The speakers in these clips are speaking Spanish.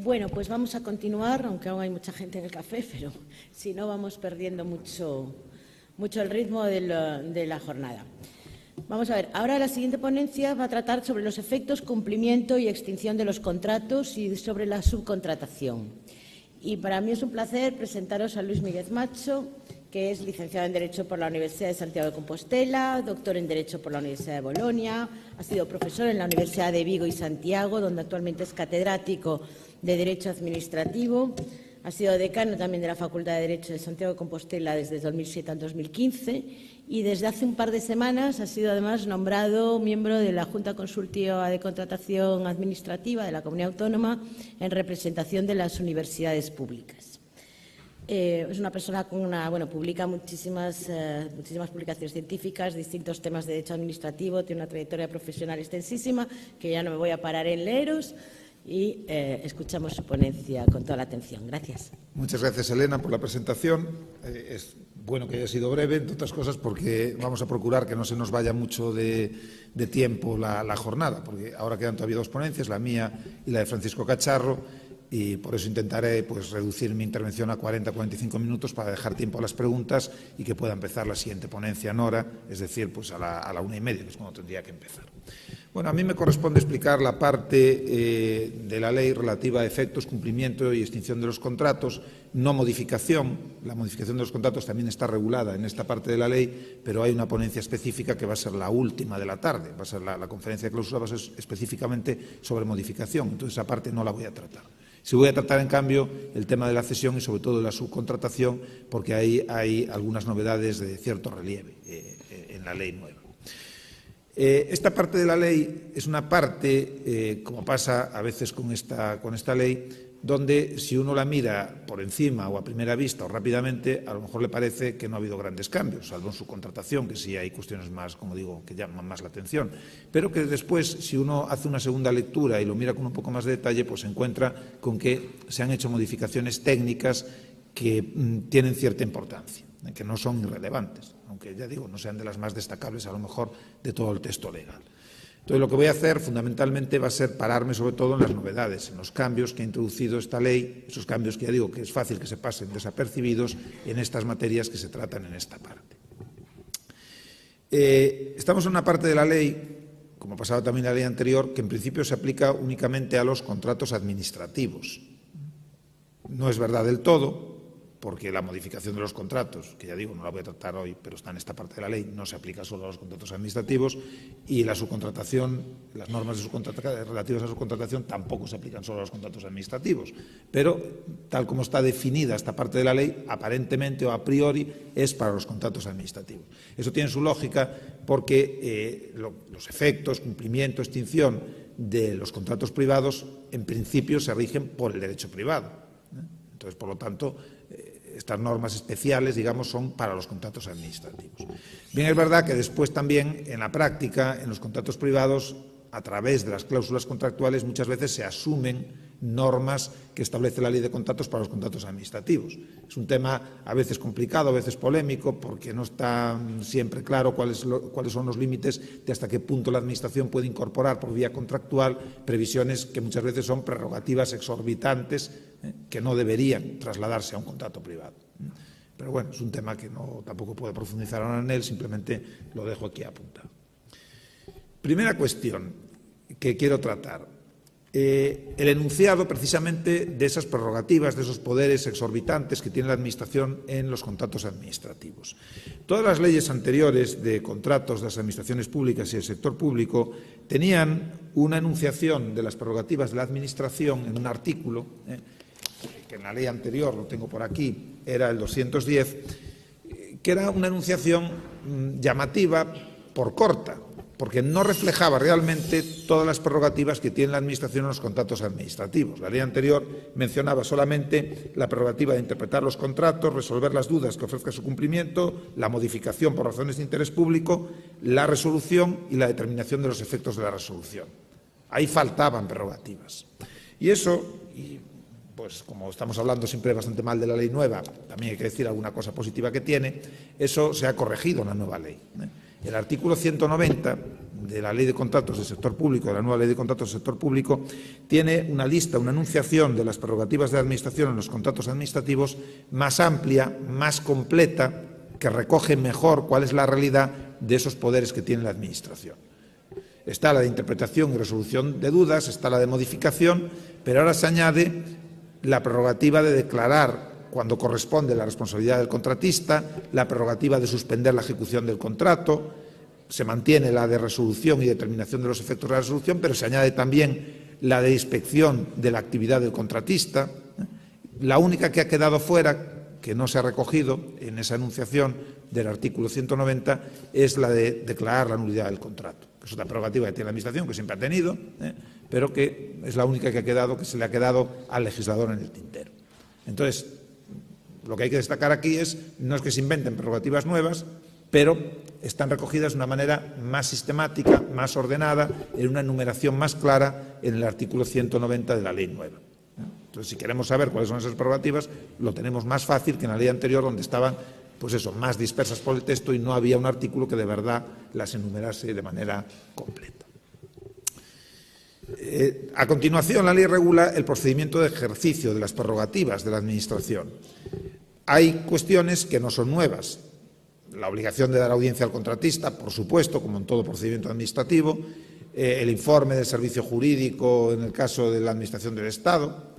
Bueno, pues vamos a continuar, aunque aún hay mucha gente en el café, pero si no vamos perdiendo mucho el ritmo de la jornada. Vamos a ver, ahora la siguiente ponencia va a tratar sobre los efectos, cumplimiento y extinción de los contratos y sobre la subcontratación. Y para mí es un placer presentaros a Luis Míguez Macho, que es licenciado en Derecho por la Universidad de Santiago de Compostela, doctor en Derecho por la Universidad de Bolonia, ha sido profesor en la Universidad de Vigo y Santiago, donde actualmente es catedrático de Derecho Administrativo. Ha sido decano también de la Facultad de Derecho de Santiago de Compostela desde 2007 al 2015 y desde hace un par de semanas ha sido además nombrado miembro de la Junta Consultiva de Contratación Administrativa de la Comunidad Autónoma en representación de las universidades públicas. Es una persona con publica muchísimas publicaciones científicas, distintos temas de derecho administrativo, tiene una trayectoria profesional extensísima que ya no me voy a parar en leeros. Y escuchamos su ponencia con toda la atención. Gracias. Muchas gracias, Elena, por la presentación. Es bueno que haya sido breve, entre otras cosas, porque vamos a procurar que no se nos vaya mucho de tiempo la jornada, porque ahora quedan todavía dos ponencias, la mía y la de Francisco Cacharro, y por eso intentaré reducir mi intervención a 40-45 minutos para dejar tiempo a las preguntas y que pueda empezar la siguiente ponencia en hora, es decir, a la 1:30, que es cuando tendría que empezar. Bueno, a mí me corresponde explicar la parte de la ley relativa a efectos, cumplimiento y extinción de los contratos, no modificación. La modificación de los contratos también está regulada en esta parte de la ley, pero hay una ponencia específica que va a ser la última de la tarde. Va a ser la conferencia de clausura, va a ser específicamente sobre modificación. Entonces, esa parte no la voy a tratar. Sí voy a tratar, en cambio, el tema de la cesión y, sobre todo, de la subcontratación, porque ahí hay algunas novedades de cierto relieve en la ley nueva. Esta parte de la ley es una parte, como pasa a veces con esta ley, donde si uno la mira por encima o a primera vista o rápidamente, a lo mejor le parece que no ha habido grandes cambios, salvo en su contratación, que sí hay cuestiones más, como digo, que llaman más la atención, pero que después, si uno hace una segunda lectura y lo mira con un poco más de detalle, pues se encuentra con que se han hecho modificaciones técnicas que tienen cierta importancia, que no son irrelevantes, aunque ya digo, no sean de las más destacables a lo mejor de todo el texto legal. Entonces, lo que voy a hacer fundamentalmente va a ser pararme sobre todo en las novedades, en los cambios que ha introducido esta ley, esos cambios que ya digo que es fácil que se pasen desapercibidos en estas materias que se tratan en esta parte. Estamos en una parte de la ley, como pasaba también en la ley anterior, que en principio se aplica únicamente a los contratos administrativos. No es verdad del todo, porque la modificación de los contratos, que ya digo, no la voy a tratar hoy, pero está en esta parte de la ley, no se aplica solo a los contratos administrativos, y la subcontratación, las normas relativas a la subcontratación tampoco se aplican solo a los contratos administrativos, pero tal como está definida esta parte de la ley, aparentemente o a priori es para los contratos administrativos. Eso tiene su lógica porque los efectos, cumplimiento, extinción de los contratos privados en principio se rigen por el derecho privado. Entonces, por lo tanto, estas normas especiales, digamos, son para los contratos administrativos. Bien, es verdad que después también, en la práctica, en los contratos privados, a través de las cláusulas contractuales, muchas veces se asumen normas que establece la ley de contratos para los contratos administrativos. Es un tema a veces complicado, a veces polémico, porque no está siempre claro cuáles son los límites de hasta qué punto la Administración puede incorporar por vía contractual previsiones que muchas veces son prerrogativas exorbitantes que no deberían trasladarse a un contrato privado. Pero bueno, es un tema que tampoco puedo profundizar ahora en él, simplemente lo dejo aquí apuntado. Primera cuestión que quiero tratar. El enunciado precisamente de esas prerrogativas, de esos poderes exorbitantes que tiene la Administración en los contratos administrativos. Todas las leyes anteriores de contratos de las administraciones públicas y del sector público tenían una enunciación de las prerrogativas de la Administración en un artículo, que en la ley anterior, lo tengo por aquí, era el 210, que era una enunciación llamativa por corta, porque no reflejaba realmente todas las prerrogativas que tiene la Administración en los contratos administrativos. La ley anterior mencionaba solamente la prerrogativa de interpretar los contratos, resolver las dudas que ofrezca su cumplimiento, la modificación por razones de interés público, la resolución y la determinación de los efectos de la resolución. Ahí faltaban prerrogativas. Y eso, pues como estamos hablando siempre bastante mal de la ley nueva, también hay que decir alguna cosa positiva que tiene, eso se ha corregido en la nueva ley. El artículo 190 de la Ley de Contratos del Sector Público, de la nueva Ley de Contratos del Sector Público, tiene una lista, una enunciación de las prerrogativas de la Administración en los contratos administrativos más amplia, más completa, que recoge mejor cuál es la realidad de esos poderes que tiene la Administración. Está la de interpretación y resolución de dudas, está la de modificación, pero ahora se añade la prerrogativa de declarar cuando corresponde la responsabilidad del contratista, la prerrogativa de suspender la ejecución del contrato, se mantiene la de resolución y determinación de los efectos de la resolución, pero se añade también la de inspección de la actividad del contratista. La única que ha quedado fuera, que no se ha recogido en esa enunciación del artículo 190, es la de declarar la nulidad del contrato, que es otra prerrogativa que tiene la Administración, que siempre ha tenido, pero que es la única que ha quedado, que se le ha quedado al legislador en el tintero. Entonces, lo que hay que destacar aquí no es que se inventen prerrogativas nuevas, pero están recogidas de una manera más sistemática, más ordenada, en una enumeración más clara en el artículo 190 de la ley nueva. Entonces, si queremos saber cuáles son esas prerrogativas, lo tenemos más fácil que en la ley anterior, donde estaban, pues eso, más dispersas por el texto y no había un artículo que de verdad las enumerase de manera completa. A continuación, la ley regula el procedimiento de ejercicio de las prerrogativas de la Administración. Hay cuestiones que no son nuevas. La obligación de dar audiencia al contratista, por supuesto, como en todo procedimiento administrativo, el informe del servicio jurídico en el caso de la Administración del Estado,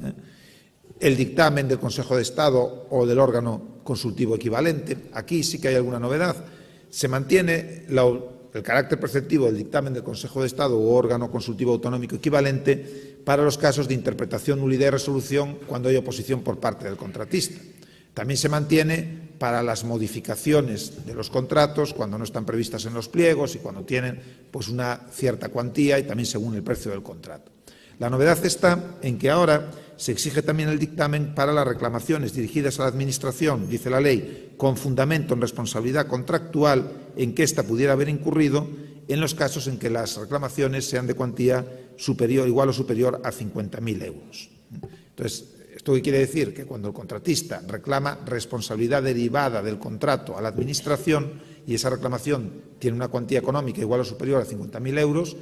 el dictamen del Consejo de Estado o del órgano consultivo equivalente. Aquí sí que hay alguna novedad. Se mantiene el carácter preceptivo del dictamen del Consejo de Estado u órgano consultivo autonómico equivalente para los casos de interpretación, nulidad y resolución cuando hay oposición por parte del contratista. También se mantiene para las modificaciones de los contratos cuando no están previstas en los pliegos y cuando tienen pues una cierta cuantía y también según el precio del contrato. La novedad está en que ahora se exige también el dictamen para las reclamaciones dirigidas a la Administración, dice la ley, con fundamento en responsabilidad contractual en que ésta pudiera haber incurrido en los casos en que las reclamaciones sean de cuantía superior, igual o superior a 50.000 euros. Entonces, ¿esto qué quiere decir? Que cuando el contratista reclama responsabilidad derivada del contrato a la Administración y esa reclamación tiene una cuantía económica igual o superior a 50.000 euros,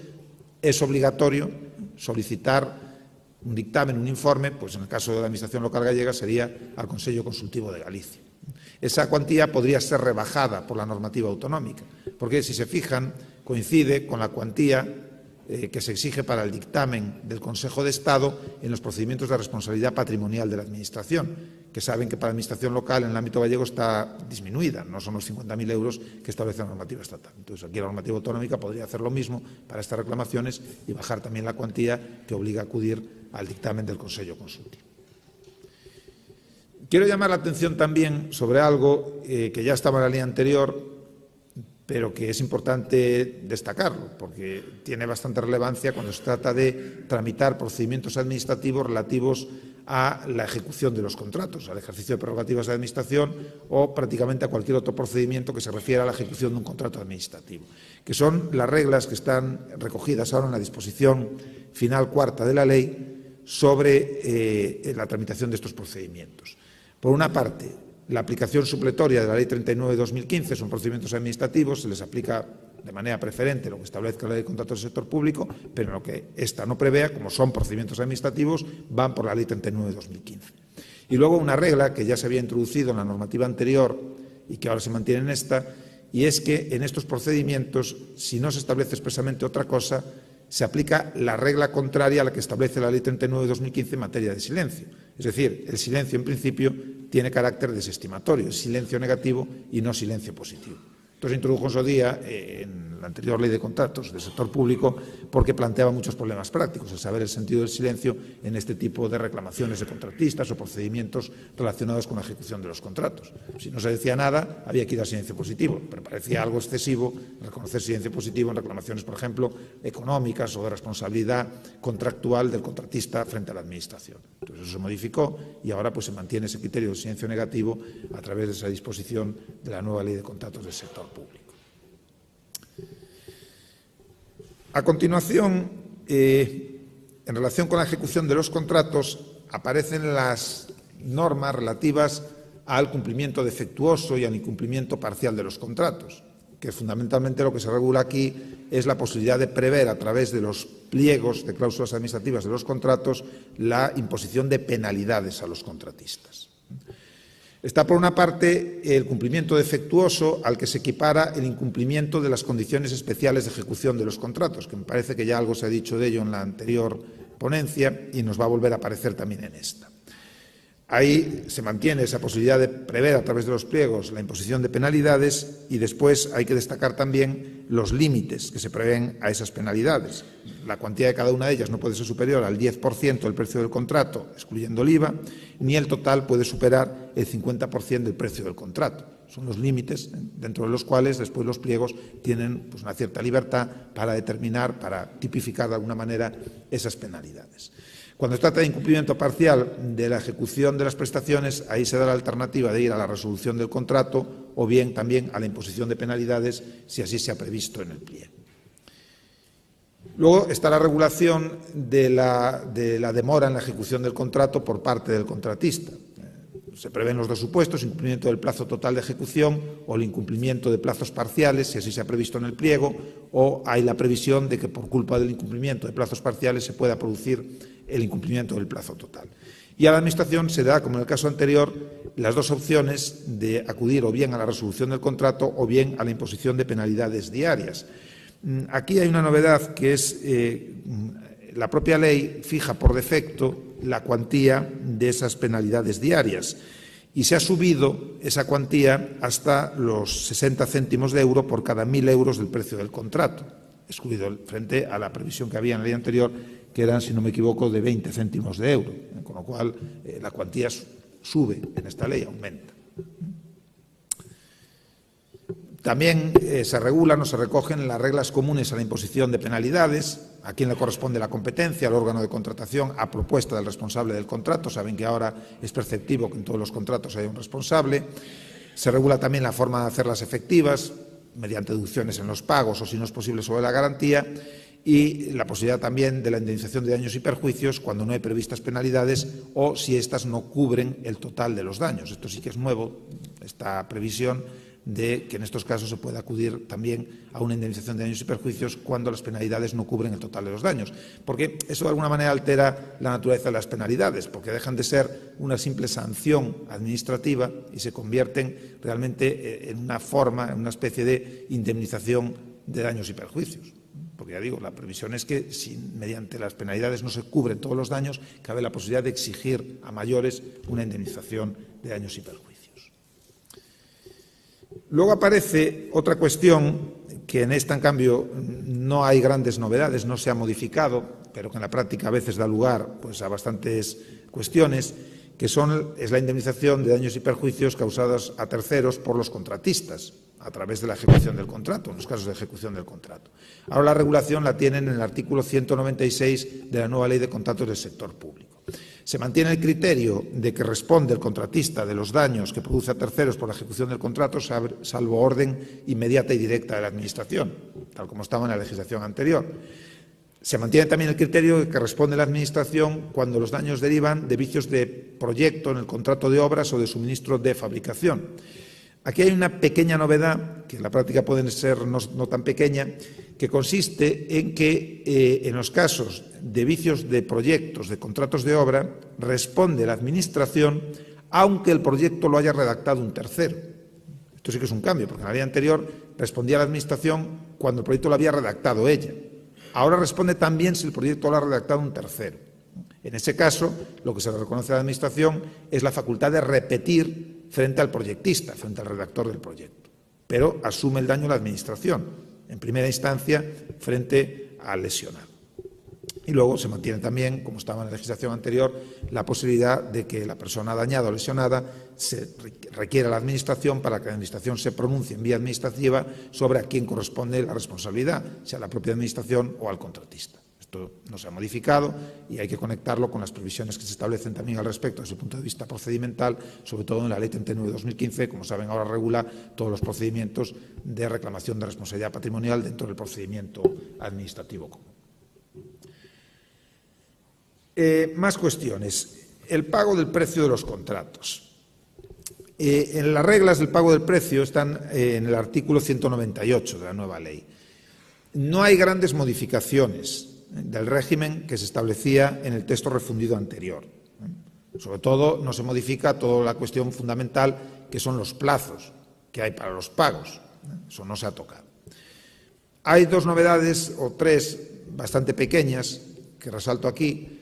es obligatorio solicitar un dictamen, un informe, pues en el caso de la Administración local gallega sería al Consello Consultivo de Galicia. Esa cuantía podría ser rebajada por la normativa autonómica, porque si se fijan coincide con la cuantía que se exige para el dictamen del Consejo de Estado en los procedimientos de responsabilidad patrimonial de la Administración, que saben que para la Administración local en el ámbito gallego está disminuida, no son los 50.000 euros que establece la normativa estatal. Entonces, aquí la normativa autonómica podría hacer lo mismo para estas reclamaciones y bajar también la cuantía que obliga a acudir al dictamen del Consejo Consultivo. Quiero llamar la atención también sobre algo que ya estaba en la ley anterior, pero que es importante destacarlo, porque tiene bastante relevancia cuando se trata de tramitar procedimientos administrativos relativos a la ejecución de los contratos, al ejercicio de prerrogativas de administración o prácticamente a cualquier otro procedimiento que se refiera a la ejecución de un contrato administrativo, que son las reglas que están recogidas ahora en la disposición final cuarta de la ley sobre la tramitación de estos procedimientos. Por una parte, la aplicación supletoria de la Ley 39 de 2015 son procedimientos administrativos, se les aplica de manera preferente lo que establezca la Ley de Contratos del Sector Público, pero en lo que ésta no prevea, como son procedimientos administrativos, van por la Ley 39 de 2015. Y luego una regla que ya se había introducido en la normativa anterior y que ahora se mantiene en esta, y es que en estos procedimientos, si no se establece expresamente otra cosa, se aplica la regla contraria a la que establece la Ley 39 de 2015 en materia de silencio. Es decir, el silencio, en principio, tiene carácter desestimatorio, es silencio negativo y no silencio positivo. Esto se introdujo en su día en la anterior Ley de Contratos del Sector Público porque planteaba muchos problemas prácticos, el saber el sentido del silencio en este tipo de reclamaciones de contratistas o procedimientos relacionados con la ejecución de los contratos. Si no se decía nada, había que ir al silencio positivo, pero parecía algo excesivo reconocer silencio positivo en reclamaciones, por ejemplo, económicas o de responsabilidad contractual del contratista frente a la Administración. Entonces eso se modificó y ahora pues se mantiene ese criterio del silencio negativo a través de esa disposición de la nueva Ley de Contratos del Sector Público. A continuación, en relación con la ejecución de los contratos, aparecen las normas relativas al cumplimiento defectuoso y al incumplimiento parcial de los contratos. que fundamentalmente lo que se regula aquí es la posibilidad de prever a través de los pliegos de cláusulas administrativas de los contratos la imposición de penalidades a los contratistas. Está, por una parte, el cumplimiento defectuoso al que se equipara el incumplimiento de las condiciones especiales de ejecución de los contratos, que me parece que ya algo se ha dicho de ello en la anterior ponencia y nos va a volver a aparecer también en esta. Ahí se mantiene esa posibilidad de prever a través de los pliegos la imposición de penalidades y después hay que destacar también los límites que se prevén a esas penalidades. La cuantía de cada una de ellas no puede ser superior al 10% del precio del contrato, excluyendo el IVA, ni el total puede superar el 50% del precio del contrato. Son los límites dentro de los cuales después los pliegos tienen pues, una cierta libertad para determinar, para tipificar de alguna manera esas penalidades. Cuando se trata de incumplimiento parcial de la ejecución de las prestaciones, ahí se da la alternativa de ir a la resolución del contrato o bien también a la imposición de penalidades, si así se ha previsto en el pliego. Luego está la regulación de la demora en la ejecución del contrato por parte del contratista. Se prevén los dos supuestos, incumplimiento del plazo total de ejecución o el incumplimiento de plazos parciales, si así se ha previsto en el pliego, o hay la previsión de que por culpa del incumplimiento de plazos parciales se pueda producir el incumplimiento del plazo total. Y a la Administración se da, como en el caso anterior, las dos opciones de acudir o bien a la resolución del contrato o bien a la imposición de penalidades diarias. Aquí hay una novedad que es la propia ley fija por defecto la cuantía de esas penalidades diarias y se ha subido esa cuantía hasta los 60 céntimos de euro por cada 1.000 euros del precio del contrato, excluido frente a la previsión que había en la ley anterior, que eran, si no me equivoco, de 20 céntimos de euro, con lo cual la cuantía sube en esta ley, aumenta. También se regulan o se recogen las reglas comunes a la imposición de penalidades, a quién le corresponde la competencia, al órgano de contratación, a propuesta del responsable del contrato. Saben que ahora es perceptivo que en todos los contratos haya un responsable. Se regula también la forma de hacerlas efectivas, mediante deducciones en los pagos o, si no es posible, sobre la garantía, y la posibilidad también de la indemnización de daños y perjuicios cuando no hay previstas penalidades o si éstas no cubren el total de los daños. Esto sí que es nuevo, esta previsión de que en estos casos se puede acudir también a una indemnización de daños y perjuicios cuando las penalidades no cubren el total de los daños. Porque eso de alguna manera altera la naturaleza de las penalidades, porque dejan de ser una simple sanción administrativa y se convierten realmente en una forma, en una especie de indemnización de daños y perjuicios. Porque ya digo, la previsión es que si mediante las penalidades no se cubren todos los daños, cabe la posibilidad de exigir a mayores una indemnización de daños y perjuicios. Luego aparece otra cuestión que en esta, en cambio, no hay grandes novedades, no se ha modificado, pero que en la práctica a veces da lugar pues, a bastantes cuestiones, que es la indemnización de daños y perjuicios causados a terceros por los contratistas a través de la ejecución del contrato, en los casos de ejecución del contrato. Ahora la regulación la tienen en el artículo 196 de la nueva Ley de Contratos del Sector Público. Se mantiene el criterio de que responde el contratista de los daños que produce a terceros por la ejecución del contrato, salvo orden inmediata y directa de la Administración, tal como estaba en la legislación anterior. Se mantiene también el criterio de que responde la Administración cuando los daños derivan de vicios de proyecto en el contrato de obras o de suministro de fabricación. Aquí hay una pequeña novedad, que en la práctica puede ser no tan pequeña, que consiste en que en los casos de vicios de proyectos, de contratos de obra, responde la Administración aunque el proyecto lo haya redactado un tercero. Esto sí que es un cambio, porque en la ley anterior respondía la Administración cuando el proyecto lo había redactado ella. Ahora responde también si el proyecto lo ha redactado un tercero. En ese caso, lo que se le reconoce a la Administración es la facultad de repetir frente al proyectista, frente al redactor del proyecto. Pero asume el daño la Administración, en primera instancia, frente al lesionado. Y luego se mantiene también, como estaba en la legislación anterior, la posibilidad de que la persona dañada o lesionada se requiera a la Administración para que la Administración se pronuncie en vía administrativa sobre a quién corresponde la responsabilidad, sea a la propia Administración o al contratista. Esto no se ha modificado y hay que conectarlo con las previsiones que se establecen también al respecto desde el punto de vista procedimental, sobre todo en la Ley 39 de 2015, como saben ahora regula todos los procedimientos de reclamación de responsabilidad patrimonial dentro del procedimiento administrativo común. Más cuestiones. El pago del precio de los contratos. En las reglas del pago del precio están en el artículo 198 de la nueva ley. No hay grandes modificaciones del régimen que se establecía en el texto refundido anterior. Sobre todo, no se modifica toda la cuestión fundamental, que son los plazos que hay para los pagos. Eso no se ha tocado. Hay dos novedades, o tres, bastante pequeñas, que resalto aquí.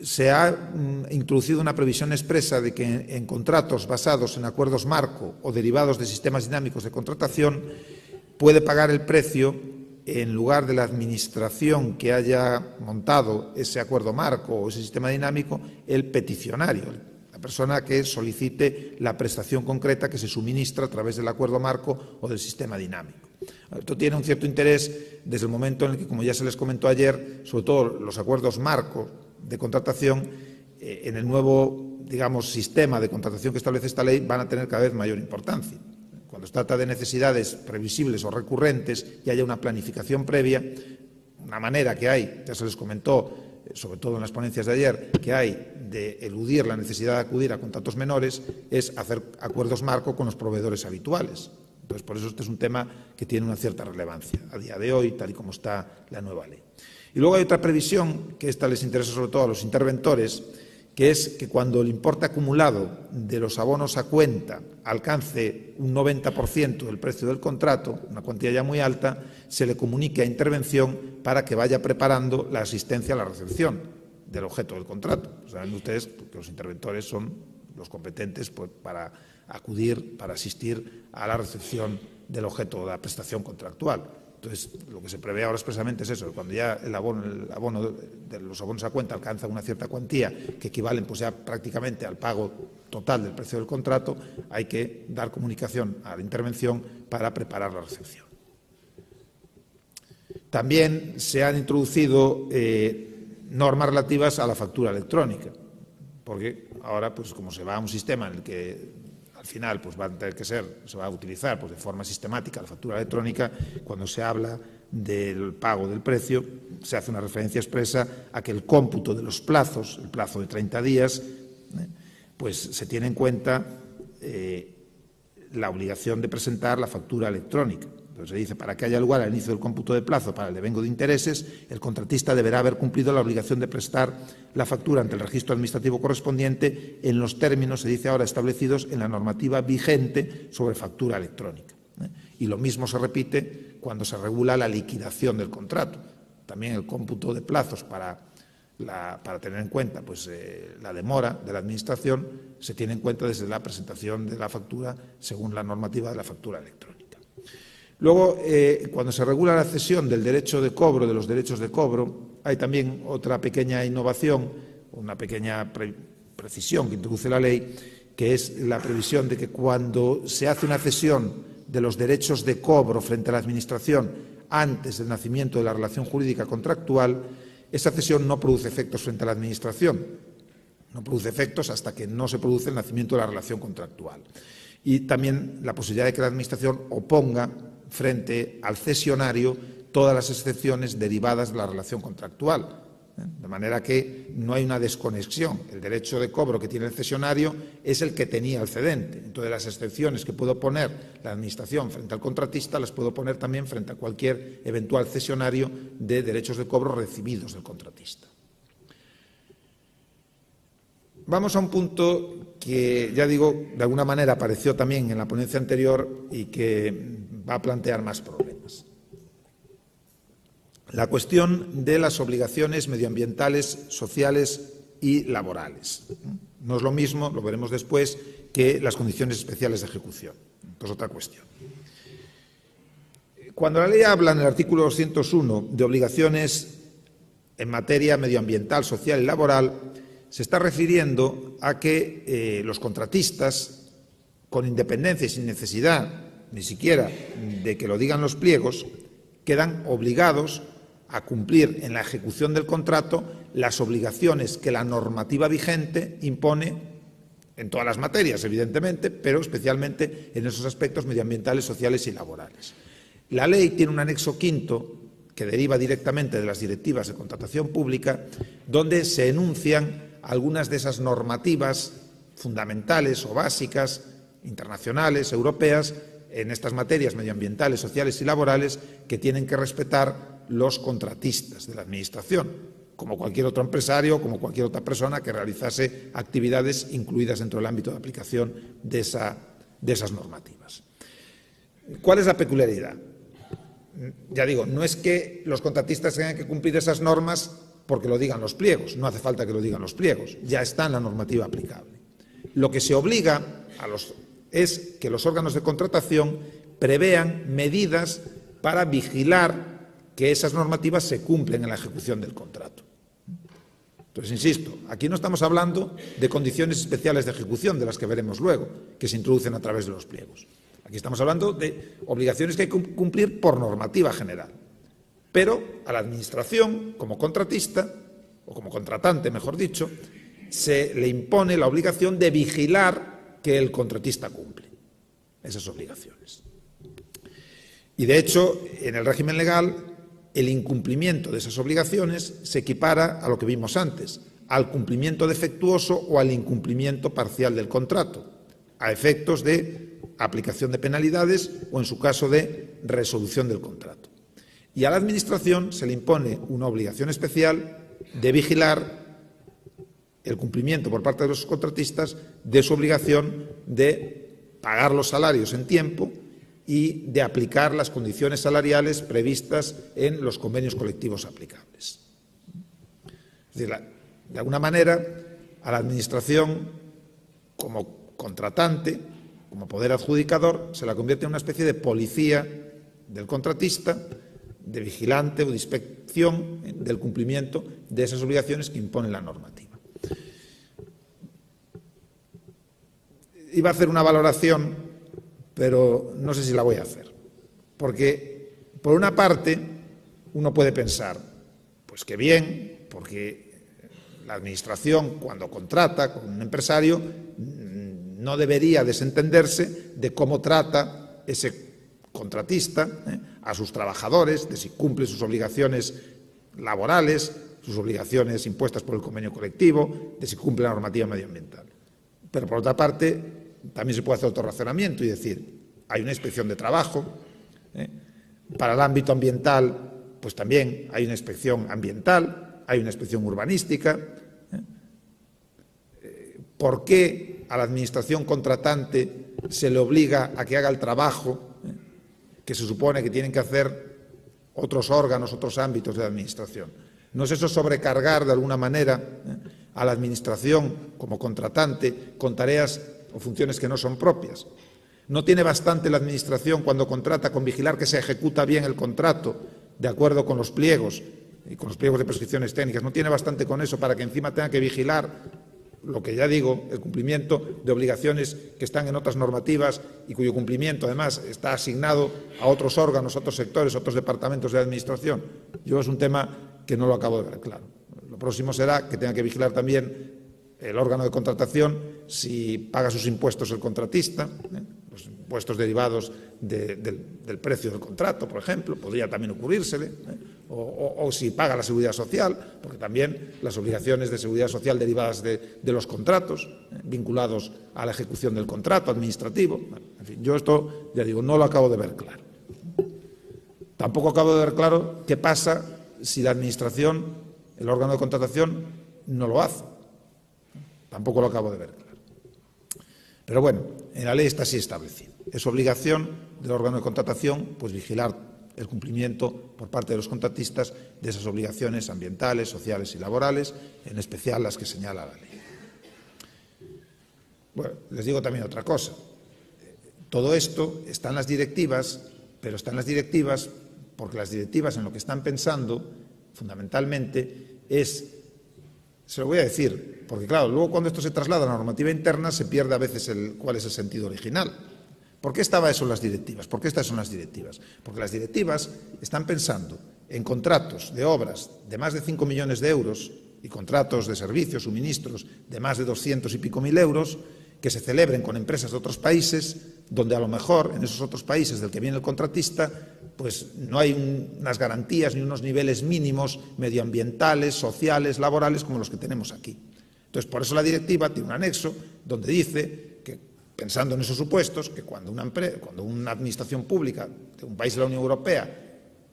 Se ha introducido una previsión expresa de que en contratos basados en acuerdos marco o derivados de sistemas dinámicos de contratación puede pagar el precio, en lugar de la administración que haya montado ese acuerdo marco o ese sistema dinámico, el peticionario, la persona que solicite la prestación concreta que se suministra a través del acuerdo marco o del sistema dinámico. Esto tiene un cierto interés desde el momento en el que, como ya se les comentó ayer, sobre todo los acuerdos marco de contratación, en el nuevo, digamos, sistema de contratación que establece esta ley, van a tener cada vez mayor importancia. Cuando se trata de necesidades previsibles o recurrentes y haya una planificación previa, una manera que hay, ya se les comentó, sobre todo en las ponencias de ayer, que hay de eludir la necesidad de acudir a contratos menores, es hacer acuerdos marco con los proveedores habituales. Entonces, por eso este es un tema que tiene una cierta relevancia a día de hoy, tal y como está la nueva ley. Y luego hay otra previsión, que esta les interesa sobre todo a los interventores, que es que cuando el importe acumulado de los abonos a cuenta alcance un 90% del precio del contrato, una cuantía ya muy alta, se le comunique a intervención para que vaya preparando la asistencia a la recepción del objeto del contrato. Saben ustedes que los interventores son los competentes para acudir, para asistir a la recepción del objeto de la prestación contractual. Entonces, lo que se prevé ahora expresamente es eso, que cuando ya el abono de los abonos a cuenta alcanza una cierta cuantía, que equivalen pues ya prácticamente al pago total del precio del contrato, hay que dar comunicación a la intervención para preparar la recepción. También se han introducido normas relativas a la factura electrónica, porque ahora, pues como se va a un sistema en el que al final pues va a tener que se va a utilizar pues, de forma sistemática la factura electrónica, cuando se habla del pago del precio, se hace una referencia expresa a que el cómputo de los plazos, el plazo de 30 días, pues se tiene en cuenta la obligación de presentar la factura electrónica. Entonces se dice, para que haya lugar al inicio del cómputo de plazo para el devengo de intereses, el contratista deberá haber cumplido la obligación de prestar la factura ante el registro administrativo correspondiente en los términos, se dice ahora, establecidos en la normativa vigente sobre factura electrónica. Y lo mismo se repite cuando se regula la liquidación del contrato. También el cómputo de plazos para tener en cuenta pues, la demora de la Administración se tiene en cuenta desde la presentación de la factura según la normativa de la factura electrónica. Luego, cuando se regula la cesión del derecho de cobro, de los derechos de cobro, hay también otra pequeña innovación, una pequeña precisión que introduce la ley, que es la previsión de que cuando se hace una cesión de los derechos de cobro frente a la Administración antes del nacimiento de la relación jurídica contractual, esa cesión no produce efectos frente a la Administración, no produce efectos hasta que no se produce el nacimiento de la relación contractual. Y también la posibilidad de que la Administración oponga frente al cesionario todas las excepciones derivadas de la relación contractual. De manera que no hay una desconexión. El derecho de cobro que tiene el cesionario es el que tenía el cedente. Entonces, las excepciones que puedo poner la Administración frente al contratista las puedo poner también frente a cualquier eventual cesionario de derechos de cobro recibidos del contratista. Vamos a un punto que, ya digo, de alguna manera apareció también en la ponencia anterior y que va a plantear más problemas. La cuestión de las obligaciones medioambientales, sociales y laborales. No es lo mismo, lo veremos después, que las condiciones especiales de ejecución. Esto es otra cuestión. Cuando la ley habla en el artículo 201 de obligaciones en materia medioambiental, social y laboral, se está refiriendo a que los contratistas, con independencia y sin necesidad ni siquiera de que lo digan los pliegos, quedan obligados a cumplir en la ejecución del contrato las obligaciones que la normativa vigente impone en todas las materias, evidentemente, pero especialmente en esos aspectos medioambientales, sociales y laborales. La ley tiene un anexo quinto que deriva directamente de las directivas de contratación pública, donde se enuncian algunas de esas normativas fundamentales o básicas internacionales, europeas, en estas materias medioambientales, sociales y laborales que tienen que respetar los contratistas de la Administración, como cualquier otro empresario, como cualquier otra persona que realizase actividades incluidas dentro del ámbito de aplicación de esas normativas. ¿Cuál es la peculiaridad? Ya digo, no es que los contratistas tengan que cumplir esas normas porque lo digan los pliegos, no hace falta que lo digan los pliegos, ya está en la normativa aplicable. Lo que se obliga es que los órganos de contratación prevean medidas para vigilar que esas normativas se cumplen en la ejecución del contrato. Entonces, insisto, aquí no estamos hablando de condiciones especiales de ejecución, de las que veremos luego, que se introducen a través de los pliegos. Aquí estamos hablando de obligaciones que hay que cumplir por normativa general. Pero a la Administración, como contratista, o como contratante, mejor dicho, se le impone la obligación de vigilar que el contratista cumple esas obligaciones. Y, de hecho, en el régimen legal, el incumplimiento de esas obligaciones se equipara a lo que vimos antes, al cumplimiento defectuoso o al incumplimiento parcial del contrato, a efectos de aplicación de penalidades o, en su caso, de resolución del contrato. Y a la Administración se le impone una obligación especial de vigilar el cumplimiento por parte de los contratistas de su obligación de pagar los salarios en tiempo y de aplicar las condiciones salariales previstas en los convenios colectivos aplicables. Es decir, de alguna manera, a la Administración, como contratante, como poder adjudicador, se la convierte en una especie de policía del contratista, de vigilante o de inspección del cumplimiento de esas obligaciones que impone la normativa. Iba a hacer una valoración, pero no sé si la voy a hacer, porque, por una parte, uno puede pensar, pues qué bien, porque la Administración, cuando contrata con un empresario, no debería desentenderse de cómo trata ese contratista a sus trabajadores, de si cumple sus obligaciones laborales, sus obligaciones impuestas por el convenio colectivo, de si cumple la normativa medioambiental. Pero, por otra parte, también se puede hacer otro razonamiento y decir, hay una inspección de trabajo, para el ámbito ambiental, pues también hay una inspección ambiental, hay una inspección urbanística. ¿Por qué a la Administración contratante se le obliga a que haga el trabajo que se supone que tienen que hacer otros órganos, otros ámbitos de la Administración? ¿No es eso sobrecargar de alguna manera a la Administración como contratante con tareas o funciones que no son propias? ¿No tiene bastante la Administración, cuando contrata, con vigilar que se ejecuta bien el contrato de acuerdo con los pliegos y con los pliegos de prescripciones técnicas? ¿No tiene bastante con eso para que encima tenga que vigilar lo que ya digo, el cumplimiento de obligaciones que están en otras normativas y cuyo cumplimiento, además, está asignado a otros órganos, otros sectores, otros departamentos de la Administración? Yo es un tema que no lo acabo de ver claro. Lo próximo será que tenga que vigilar también el órgano de contratación si paga sus impuestos el contratista, los impuestos derivados del precio del contrato, por ejemplo, podría también ocurrírsele, o si paga la seguridad social, porque también las obligaciones de seguridad social derivadas de los contratos, vinculados a la ejecución del contrato administrativo. Bueno, en fin, yo esto, ya digo, no lo acabo de ver claro. Tampoco acabo de ver claro qué pasa si la Administración, el órgano de contratación, no lo hace. Tampoco lo acabo de ver claro. Pero bueno, en la ley está así establecido. Es obligación del órgano de contratación, pues, vigilar el cumplimiento por parte de los contratistas de esas obligaciones ambientales, sociales y laborales, en especial las que señala la ley. Bueno, les digo también otra cosa. Todo esto está en las directivas, pero está en las directivas porque las directivas, en lo que están pensando, fundamentalmente, es... Se lo voy a decir, porque claro, luego cuando esto se traslada a la normativa interna se pierde a veces cuál es el sentido original. ¿Por qué estaba eso en las directivas? ¿Por qué estas son las directivas? Porque las directivas están pensando en contratos de obras de más de 5 millones de euros y contratos de servicios, suministros de más de 200 y pico mil euros que se celebren con empresas de otros países, donde a lo mejor en esos otros países del que viene el contratista pues no hay unas garantías ni unos niveles mínimos medioambientales, sociales, laborales como los que tenemos aquí. Entonces, por eso la directiva tiene un anexo donde dice que pensando en esos supuestos, que cuando una administración pública de un país de la Unión Europea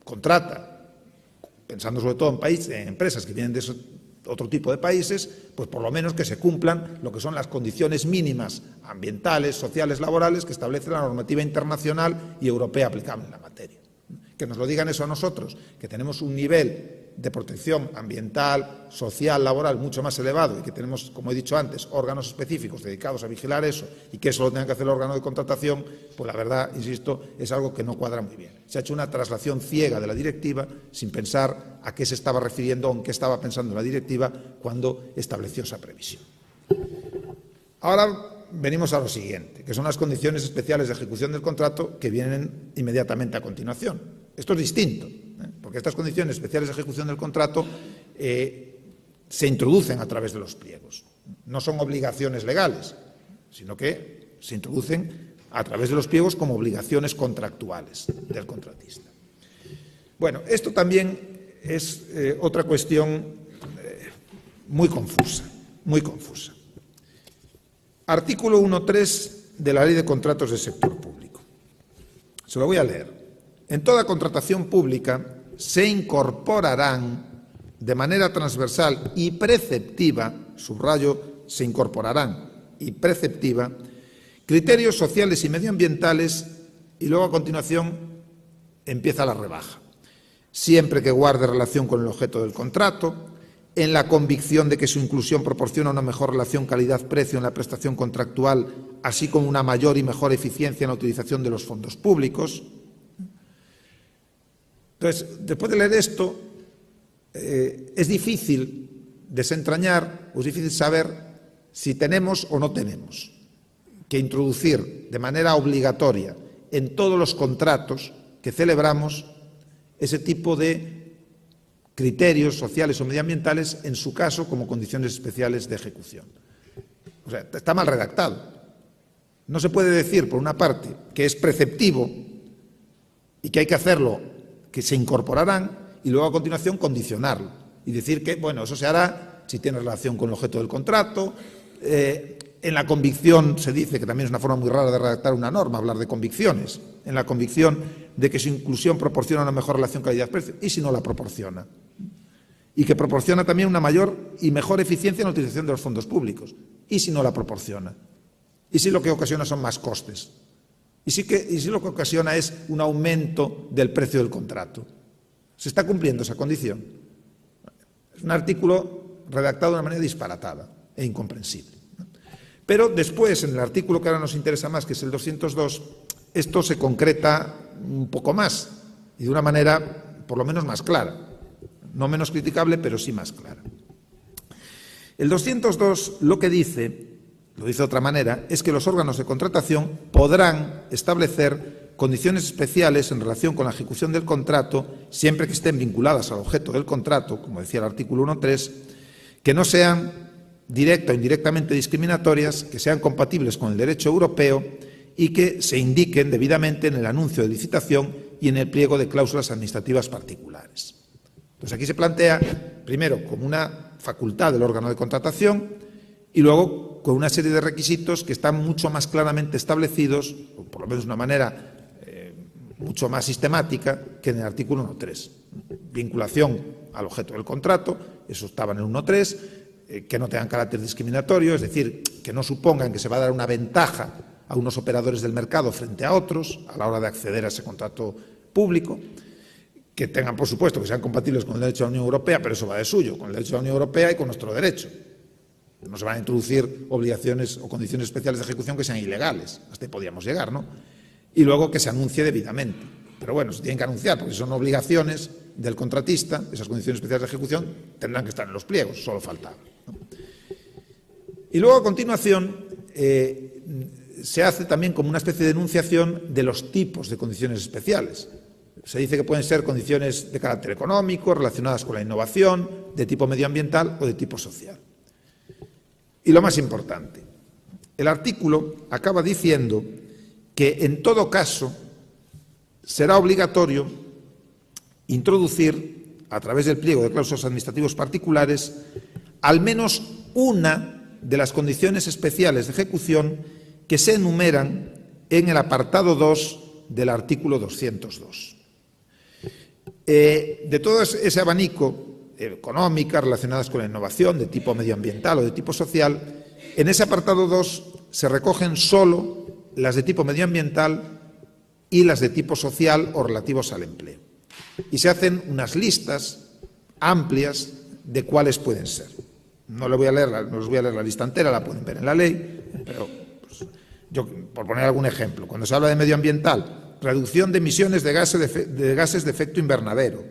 contrata, pensando sobre todo en empresas que vienen de otro tipo de países, pues por lo menos que se cumplan lo que son las condiciones mínimas ambientales, sociales, laborales que establece la normativa internacional y europea aplicable en la materia. Que nos lo digan eso a nosotros, que tenemos un nivel de protección ambiental, social, laboral mucho más elevado y que tenemos, como he dicho antes, órganos específicos dedicados a vigilar eso y que eso lo tenga que hacer el órgano de contratación, pues la verdad, insisto, es algo que no cuadra muy bien. Se ha hecho una traslación ciega de la directiva sin pensar a qué se estaba refiriendo o en qué estaba pensando la directiva cuando estableció esa previsión. Ahora venimos a lo siguiente, que son las condiciones especiales de ejecución del contrato que vienen inmediatamente a continuación. Esto es distinto, porque estas condiciones especiales de ejecución del contrato se introducen a través de los pliegos. No son obligaciones legales, sino que se introducen a través de los pliegos como obligaciones contractuales del contratista. Bueno, esto también es otra cuestión muy confusa, muy confusa. Artículo 1.3 de la Ley de Contratos del Sector Público. Se lo voy a leer. En toda contratación pública se incorporarán de manera transversal y preceptiva, subrayo, se incorporarán y preceptiva, criterios sociales y medioambientales y luego a continuación empieza la rebaja. Siempre que guarde relación con el objeto del contrato, en la convicción de que su inclusión proporciona una mejor relación calidad-precio en la prestación contractual, así como una mayor y mejor eficiencia en la utilización de los fondos públicos. Entonces, después de leer esto, es difícil desentrañar, o es difícil saber si tenemos o no tenemos que introducir de manera obligatoria en todos los contratos que celebramos ese tipo de criterios sociales o medioambientales, en su caso, como condiciones especiales de ejecución. O sea, está mal redactado. No se puede decir, por una parte, que es preceptivo y que hay que hacerlo, que se incorporarán, y luego a continuación condicionarlo y decir que, bueno, eso se hará si tiene relación con el objeto del contrato. En la convicción se dice, que también es una forma muy rara de redactar una norma, hablar de convicciones, en la convicción de que su inclusión proporciona una mejor relación calidad-precio, y si no la proporciona. Y que proporciona también una mayor y mejor eficiencia en la utilización de los fondos públicos, y si no la proporciona. Y si lo que ocasiona son más costes. Y si lo que ocasiona es un aumento del precio del contrato. ¿Se está cumpliendo esa condición? Es un artículo redactado de una manera disparatada e incomprensible. Pero después, en el artículo que ahora nos interesa más, que es el 202, esto se concreta un poco más y de una manera, por lo menos, más clara. No menos criticable, pero sí más clara. El 202 lo que dice, lo dice de otra manera, es que los órganos de contratación podrán establecer condiciones especiales en relación con la ejecución del contrato, siempre que estén vinculadas al objeto del contrato, como decía el artículo 1.3, que no sean directa o indirectamente discriminatorias, que sean compatibles con el derecho europeo y que se indiquen debidamente en el anuncio de licitación y en el pliego de cláusulas administrativas particulares. Entonces aquí se plantea, primero, como una facultad del órgano de contratación y luego con una serie de requisitos que están mucho más claramente establecidos, o por lo menos de una manera mucho más sistemática que en el artículo 1.3. Vinculación al objeto del contrato, eso estaba en el 1.3, que no tengan carácter discriminatorio, es decir, que no supongan que se va a dar una ventaja a unos operadores del mercado frente a otros a la hora de acceder a ese contrato público, que tengan, por supuesto, que sean compatibles con el derecho de la Unión Europea, pero eso va de suyo, con el derecho de la Unión Europea y con nuestro derecho. No se van a introducir obligaciones o condiciones especiales de ejecución que sean ilegales. Hasta ahí podríamos llegar, ¿no? Y luego que se anuncie debidamente. Pero bueno, se tienen que anunciar, porque son obligaciones del contratista, esas condiciones especiales de ejecución tendrán que estar en los pliegos, solo faltaba, ¿no? Y luego, a continuación, se hace también como una especie de enunciación de los tipos de condiciones especiales. Se dice que pueden ser condiciones de carácter económico, relacionadas con la innovación, de tipo medioambiental o de tipo social. Y lo más importante, el artículo acaba diciendo que en todo caso será obligatorio introducir, a través del pliego de cláusulas administrativos particulares, al menos una de las condiciones especiales de ejecución que se enumeran en el apartado 2 del artículo 202. De todo ese abanico económicas relacionadas con la innovación de tipo medioambiental o de tipo social, en ese apartado 2 se recogen solo las de tipo medioambiental y las de tipo social o relativos al empleo. Y se hacen unas listas amplias de cuáles pueden ser. No os voy a leer la lista entera, la pueden ver en la ley, pero pues, yo, por poner algún ejemplo, cuando se habla de medioambiental, reducción de emisiones de gases de efecto invernadero,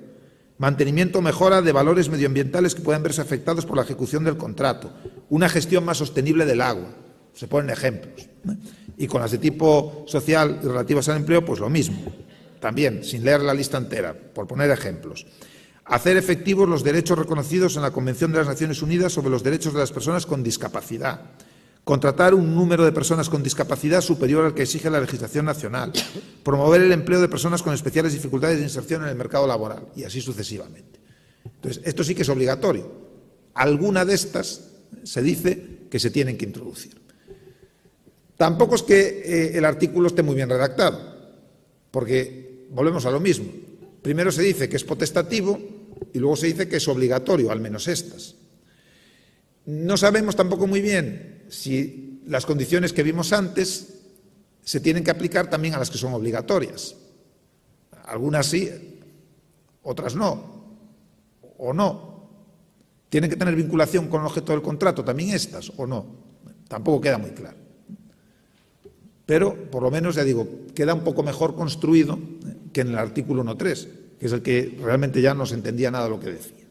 mantenimiento o mejora de valores medioambientales que puedan verse afectados por la ejecución del contrato, una gestión más sostenible del agua, se ponen ejemplos. Y con las de tipo social y relativas al empleo, pues lo mismo, también, sin leer la lista entera, por poner ejemplos. Hacer efectivos los derechos reconocidos en la Convención de las Naciones Unidas sobre los derechos de las personas con discapacidad. Contratar un número de personas con discapacidad superior al que exige la legislación nacional. Promover el empleo de personas con especiales dificultades de inserción en el mercado laboral y así sucesivamente. Entonces, esto sí que es obligatorio. Alguna de estas se dice que se tienen que introducir. Tampoco es que el artículo esté muy bien redactado, porque volvemos a lo mismo. Primero se dice que es potestativo y luego se dice que es obligatorio, al menos estas. No sabemos tampoco muy bien si las condiciones que vimos antes se tienen que aplicar también a las que son obligatorias. Algunas sí, otras no, o no. ¿Tienen que tener vinculación con el objeto del contrato también estas o no? Tampoco queda muy claro. Pero, por lo menos, ya digo, queda un poco mejor construido que en el artículo 1.3, que es el que realmente ya no se entendía nada de lo que decía.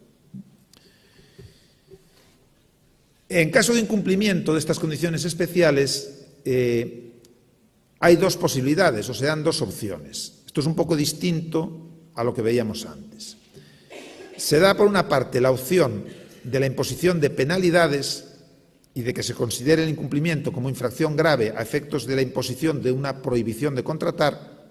En caso de incumplimiento de estas condiciones especiales, hay dos posibilidades, o sea, dos opciones. Esto es un poco distinto a lo que veíamos antes. Se da, por una parte, la opción de la imposición de penalidades y de que se considere el incumplimiento como infracción grave a efectos de la imposición de una prohibición de contratar,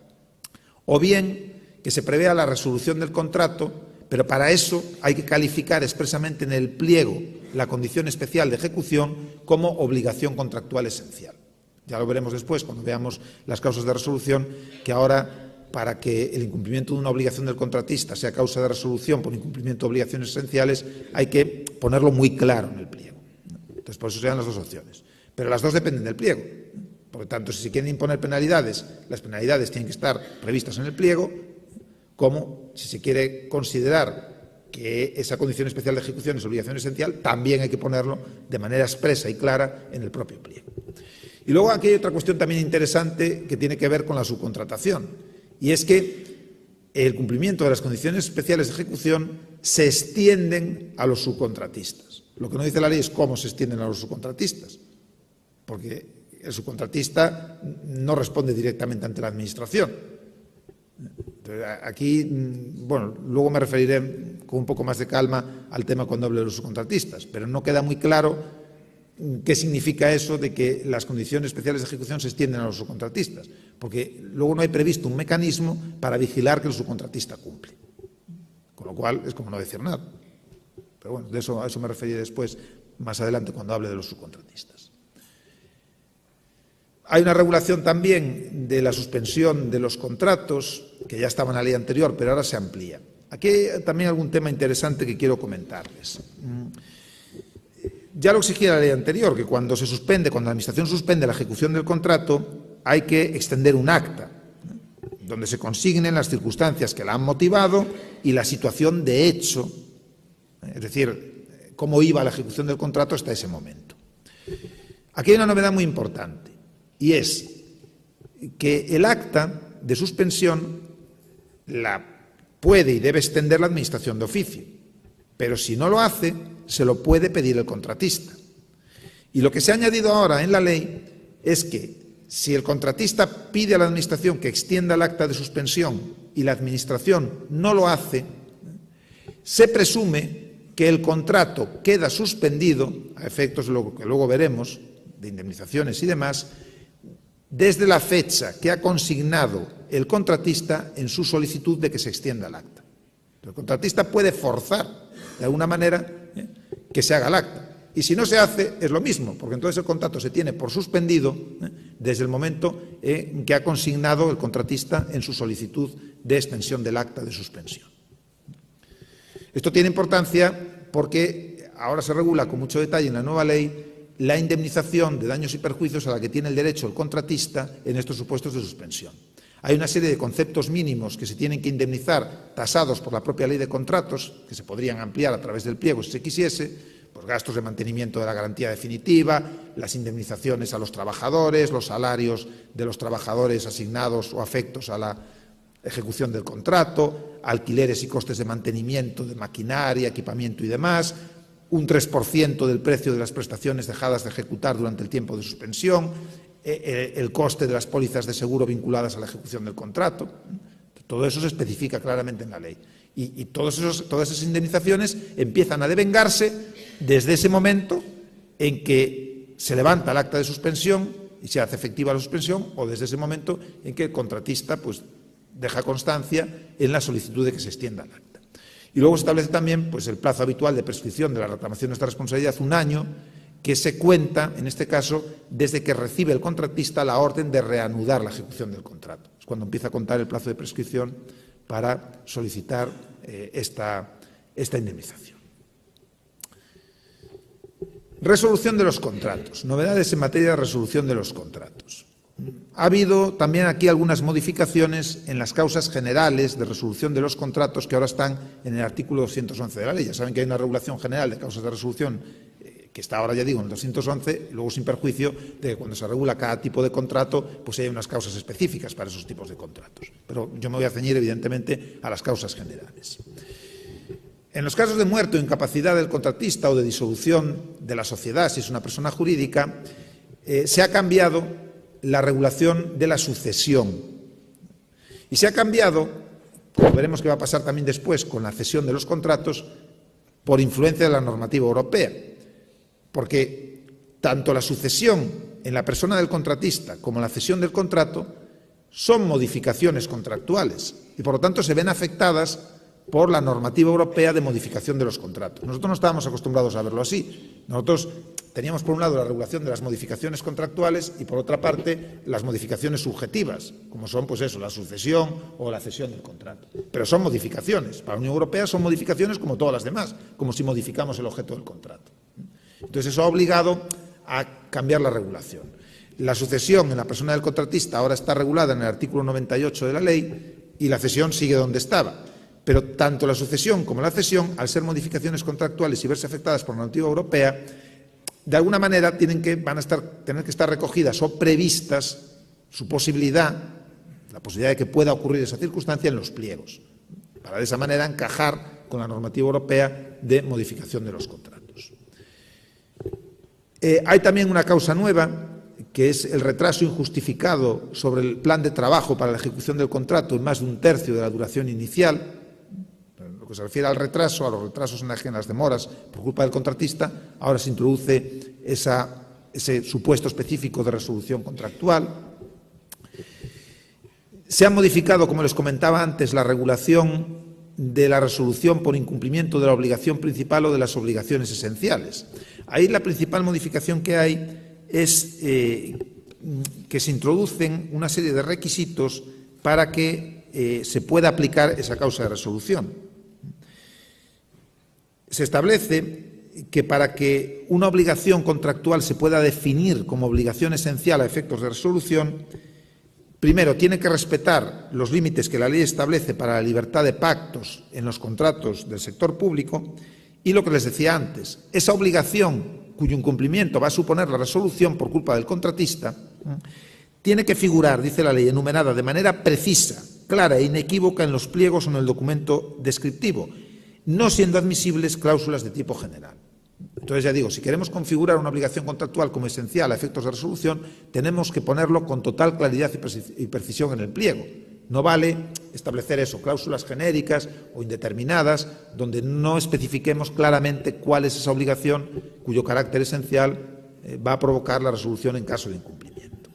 o bien que se prevea la resolución del contrato, pero para eso hay que calificar expresamente en el pliego la condición especial de ejecución como obligación contractual esencial. Ya lo veremos después cuando veamos las causas de resolución, que ahora, para que el incumplimiento de una obligación del contratista sea causa de resolución por incumplimiento de obligaciones esenciales, hay que ponerlo muy claro en el pliego. Entonces, por eso se dan las dos opciones. Pero las dos dependen del pliego. Por lo tanto, si se quieren imponer penalidades, las penalidades tienen que estar previstas en el pliego, como si se quiere considerar que esa condición especial de ejecución es obligación esencial, también hay que ponerlo de manera expresa y clara en el propio pliego. Y luego aquí hay otra cuestión también interesante que tiene que ver con la subcontratación, y es que el cumplimiento de las condiciones especiales de ejecución se extienden a los subcontratistas. Lo que no dice la ley es cómo se extienden a los subcontratistas, porque el subcontratista no responde directamente ante la Administración. Aquí, bueno, luego me referiré con un poco más de calma al tema cuando hable de los subcontratistas, pero no queda muy claro qué significa eso de que las condiciones especiales de ejecución se extienden a los subcontratistas, porque luego no hay previsto un mecanismo para vigilar que el subcontratista cumple. Con lo cual es como no decir nada. Pero bueno, a eso me referiré después, más adelante, cuando hable de los subcontratistas. Hay una regulación también de la suspensión de los contratos, que ya estaba en la ley anterior, pero ahora se amplía. Aquí hay también algún tema interesante que quiero comentarles. Ya lo exigía la ley anterior, que cuando la Administración suspende la ejecución del contrato, hay que extender un acta, donde se consignen las circunstancias que la han motivado y la situación de hecho, es decir, cómo iba la ejecución del contrato hasta ese momento. Aquí hay una novedad muy importante, y es que el acta de suspensión la puede y debe extender la Administración de oficio, pero si no lo hace, se lo puede pedir el contratista. Y lo que se ha añadido ahora en la ley es que si el contratista pide a la Administración que extienda el acta de suspensión y la Administración no lo hace, se presume que el contrato queda suspendido, a efectos de lo que luego veremos, de indemnizaciones y demás, desde la fecha que ha consignado el contratista en su solicitud de que se extienda el acta. El contratista puede forzar, de alguna manera, que se haga el acta, Y si no se hace, es lo mismo, porque entonces el contrato se tiene por suspendido desde el momento en que ha consignado el contratista en su solicitud de extensión del acta de suspensión. Esto tiene importancia porque ahora se regula con mucho detalle en la nueva ley la indemnización de daños y perjuicios a la que tiene el derecho el contratista en estos supuestos de suspensión. Hay una serie de conceptos mínimos que se tienen que indemnizar tasados por la propia ley de contratos, que se podrían ampliar a través del pliego si se quisiese, pues gastos de mantenimiento de la garantía definitiva, las indemnizaciones a los trabajadores, los salarios de los trabajadores asignados o afectos a la ejecución del contrato, alquileres y costes de mantenimiento de maquinaria, equipamiento y demás, un 3% del precio de las prestaciones dejadas de ejecutar durante el tiempo de suspensión, el coste de las pólizas de seguro vinculadas a la ejecución del contrato. Todo eso se especifica claramente en la ley. Y todas esas indemnizaciones empiezan a devengarse desde ese momento en que se levanta el acta de suspensión y se hace efectiva la suspensión, o desde ese momento en que el contratista pues, deja constancia en la solicitud de que se extienda el acta. Y luego se establece también pues, el plazo habitual de prescripción de las reclamaciones de responsabilidad, 1 año, que se cuenta, en este caso, desde que recibe el contratista la orden de reanudar la ejecución del contrato. Es cuando empieza a contar el plazo de prescripción para solicitar esta indemnización. Resolución de los contratos. Novedades en materia de resolución de los contratos. Ha habido también aquí algunas modificaciones en las causas generales de resolución de los contratos que ahora están en el artículo 211 de la ley. Ya saben que hay una regulación general de causas de resolución que está ahora, ya digo, en el 211, luego sin perjuicio de que cuando se regula cada tipo de contrato, pues hay unas causas específicas para esos tipos de contratos. Pero yo me voy a ceñir, evidentemente, a las causas generales. En los casos de muerte o incapacidad del contratista o de disolución de la sociedad, si es una persona jurídica, se ha cambiado la regulación de la sucesión. Y se ha cambiado, como veremos que va a pasar también después con la cesión de los contratos, por influencia de la normativa europea. Porque tanto la sucesión en la persona del contratista como la cesión del contrato son modificaciones contractuales y, por lo tanto, se ven afectadas por la normativa europea de modificación de los contratos. Nosotros no estábamos acostumbrados a verlo así. Nosotros teníamos, por un lado, la regulación de las modificaciones contractuales y, por otra parte, las modificaciones subjetivas, como son, pues eso, la sucesión o la cesión del contrato. Pero son modificaciones. Para la Unión Europea son modificaciones como todas las demás, como si modificamos el objeto del contrato. Entonces, eso ha obligado a cambiar la regulación. La sucesión en la persona del contratista ahora está regulada en el artículo 98 de la ley y la cesión sigue donde estaba. Pero tanto la sucesión como la cesión, al ser modificaciones contractuales y verse afectadas por la normativa europea, de alguna manera van a tener que estar recogidas o previstas su posibilidad, la posibilidad de que pueda ocurrir esa circunstancia en los pliegos, para de esa manera encajar con la normativa europea de modificación de los contratos. Hay también una causa nueva, que es el retraso injustificado sobre el plan de trabajo para la ejecución del contrato en más de 1/3 de la duración inicial. En lo que se refiere al retraso, a los retrasos en las demoras por culpa del contratista, ahora se introduce ese supuesto específico de resolución contractual. Se ha modificado, como les comentaba antes, la regulación de la resolución por incumplimiento de la obligación principal o de las obligaciones esenciales. Ahí la principal modificación que hay es que se introducen una serie de requisitos para que se pueda aplicar esa causa de resolución. Se establece que para que una obligación contractual se pueda definir como obligación esencial a efectos de resolución, primero, tiene que respetar los límites que la ley establece para la libertad de pactos en los contratos del sector público y lo que les decía antes, esa obligación cuyo incumplimiento va a suponer la resolución por culpa del contratista, tiene que figurar, dice la ley, enumerada de manera precisa, clara e inequívoca en los pliegos o en el documento descriptivo, no siendo admisibles cláusulas de tipo general. Entonces, ya digo, si queremos configurar una obligación contractual como esencial a efectos de resolución, tenemos que ponerlo con total claridad y precisión en el pliego. No vale establecer eso, cláusulas genéricas o indeterminadas, donde no especifiquemos claramente cuál es esa obligación cuyo carácter esencial va a provocar la resolución en caso de incumplimiento.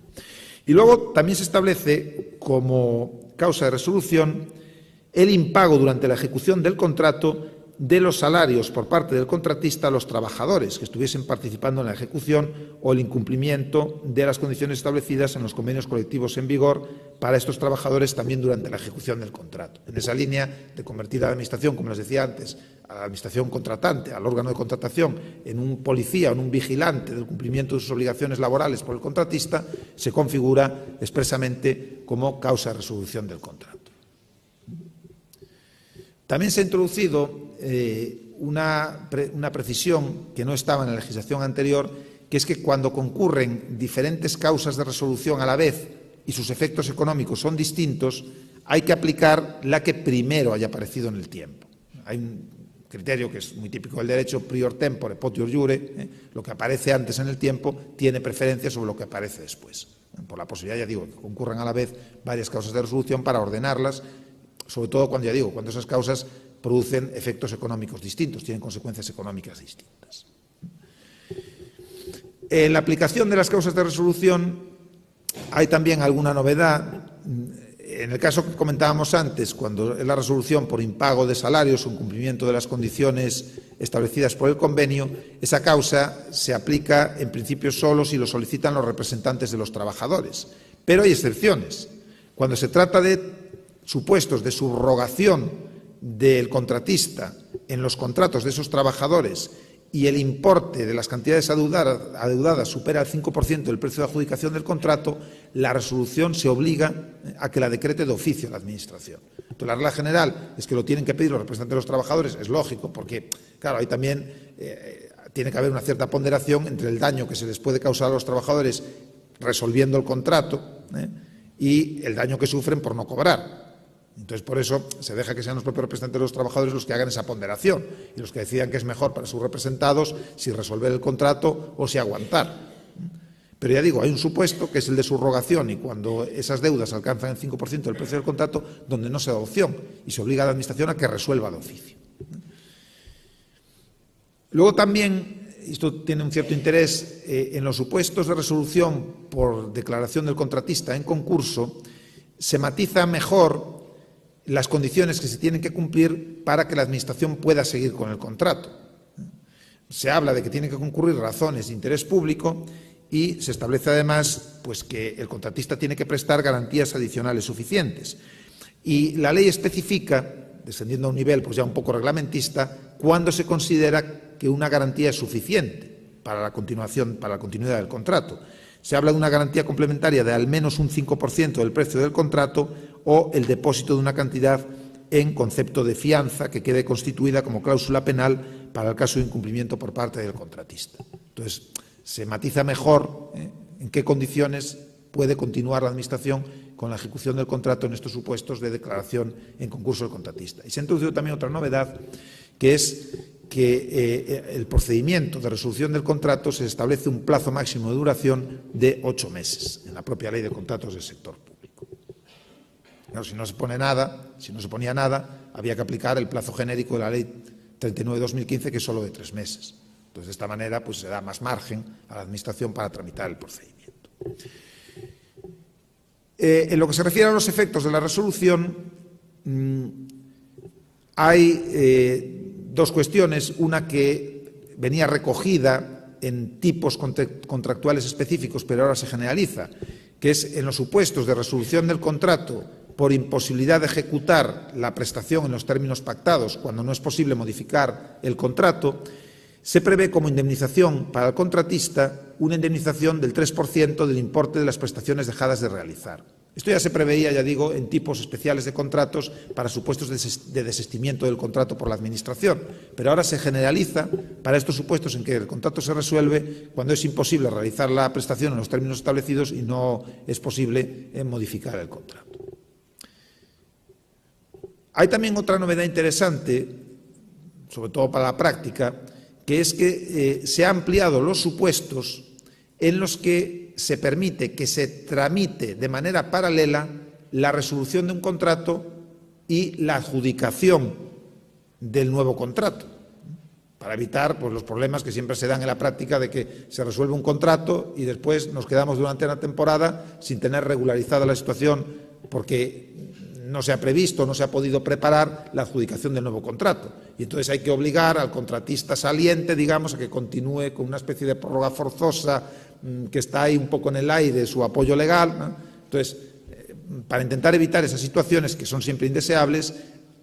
Y luego también se establece como causa de resolución el impago durante la ejecución del contrato de los salarios por parte del contratista a los trabajadores que estuviesen participando en la ejecución o el incumplimiento de las condiciones establecidas en los convenios colectivos en vigor para estos trabajadores también durante la ejecución del contrato. En esa línea de convertir a la Administración, como les decía antes, a la Administración contratante, al órgano de contratación, en un policía o en un vigilante del cumplimiento de sus obligaciones laborales por el contratista, se configura expresamente como causa de resolución del contrato. También se ha introducido una precisión que no estaba en la legislación anterior, que es que cuando concurren diferentes causas de resolución a la vez y sus efectos económicos son distintos, hay que aplicar la que primero haya aparecido en el tiempo. Hay un criterio que es muy típico del derecho, prior tempore, potior iure, lo que aparece antes en el tiempo tiene preferencia sobre lo que aparece después. Por la posibilidad, ya digo, que concurran a la vez varias causas de resolución para ordenarlas, sobre todo cuando, ya digo, cuando esas causas producen efectos económicos distintos, tienen consecuencias económicas distintas. En la aplicación de las causas de resolución hay también alguna novedad. En el caso que comentábamos antes, cuando es la resolución por impago de salarios o incumplimiento de las condiciones establecidas por el convenio, esa causa se aplica en principio solo si lo solicitan los representantes de los trabajadores. Pero hay excepciones. Cuando se trata de supuestos de subrogación del contratista en los contratos de esos trabajadores y el importe de las cantidades adeudadas supera el 5% del precio de adjudicación del contrato, la resolución se obliga a que la decrete de oficio la Administración. Entonces, la regla general es que lo tienen que pedir los representantes de los trabajadores, es lógico, porque, claro, ahí también tiene que haber una cierta ponderación entre el daño que se les puede causar a los trabajadores resolviendo el contrato y el daño que sufren por no cobrar. Entonces, por eso se deja que sean los propios representantes de los trabajadores los que hagan esa ponderación y los que decidan que es mejor para sus representados si resolver el contrato o si aguantar. Pero ya digo, hay un supuesto que es el de subrogación y cuando esas deudas alcanzan el 5% del precio del contrato, donde no se da opción y se obliga a la Administración a que resuelva de oficio. Luego también, esto tiene un cierto interés, en los supuestos de resolución por declaración del contratista en concurso, se matiza mejor las condiciones que se tienen que cumplir para que la Administración pueda seguir con el contrato. Se habla de que tienen que concurrir razones de interés público y se establece además pues, que el contratista tiene que prestar garantías adicionales suficientes. Y la ley especifica, descendiendo a un nivel pues, ya un poco reglamentista, cuándo se considera que una garantía es suficiente para la continuidad del contrato. Se habla de una garantía complementaria de al menos un 5% del precio del contrato o el depósito de una cantidad en concepto de fianza que quede constituida como cláusula penal para el caso de incumplimiento por parte del contratista. Entonces, se matiza mejor en qué condiciones puede continuar la Administración con la ejecución del contrato en estos supuestos de declaración en concurso del contratista. Y se ha introducido también otra novedad, que es que el procedimiento de resolución del contrato se establece un plazo máximo de duración de 8 meses en la propia Ley de Contratos del Sector Público. Claro, si no se pone nada, si no se ponía nada, había que aplicar el plazo genérico de la Ley 39/2015, que es solo de 3 meses. Entonces, de esta manera, pues se da más margen a la Administración para tramitar el procedimiento. En lo que se refiere a los efectos de la resolución, hay dos cuestiones, una que venía recogida en tipos contractuales específicos, pero ahora se generaliza, que es en los supuestos de resolución del contrato por imposibilidad de ejecutar la prestación en los términos pactados cuando no es posible modificar el contrato, se prevé como indemnización para el contratista una indemnización del 3% del importe de las prestaciones dejadas de realizar. Esto ya se preveía, ya digo, en tipos especiales de contratos para supuestos de desistimiento del contrato por la Administración, pero ahora se generaliza para estos supuestos en que el contrato se resuelve cuando es imposible realizar la prestación en los términos establecidos y no es posible modificar el contrato. Hay también otra novedad interesante, sobre todo para la práctica, que es que se han ampliado los supuestos en los que se permite que se tramite de manera paralela la resolución de un contrato y la adjudicación del nuevo contrato, para evitar pues, los problemas que siempre se dan en la práctica de que se resuelve un contrato y después nos quedamos durante una temporada sin tener regularizada la situación porque no se ha previsto, no se ha podido preparar la adjudicación del nuevo contrato. Y entonces hay que obligar al contratista saliente, digamos, a que continúe con una especie de prórroga forzosa que está ahí un poco en el aire, su apoyo legal, ¿no? Entonces, para intentar evitar esas situaciones que son siempre indeseables,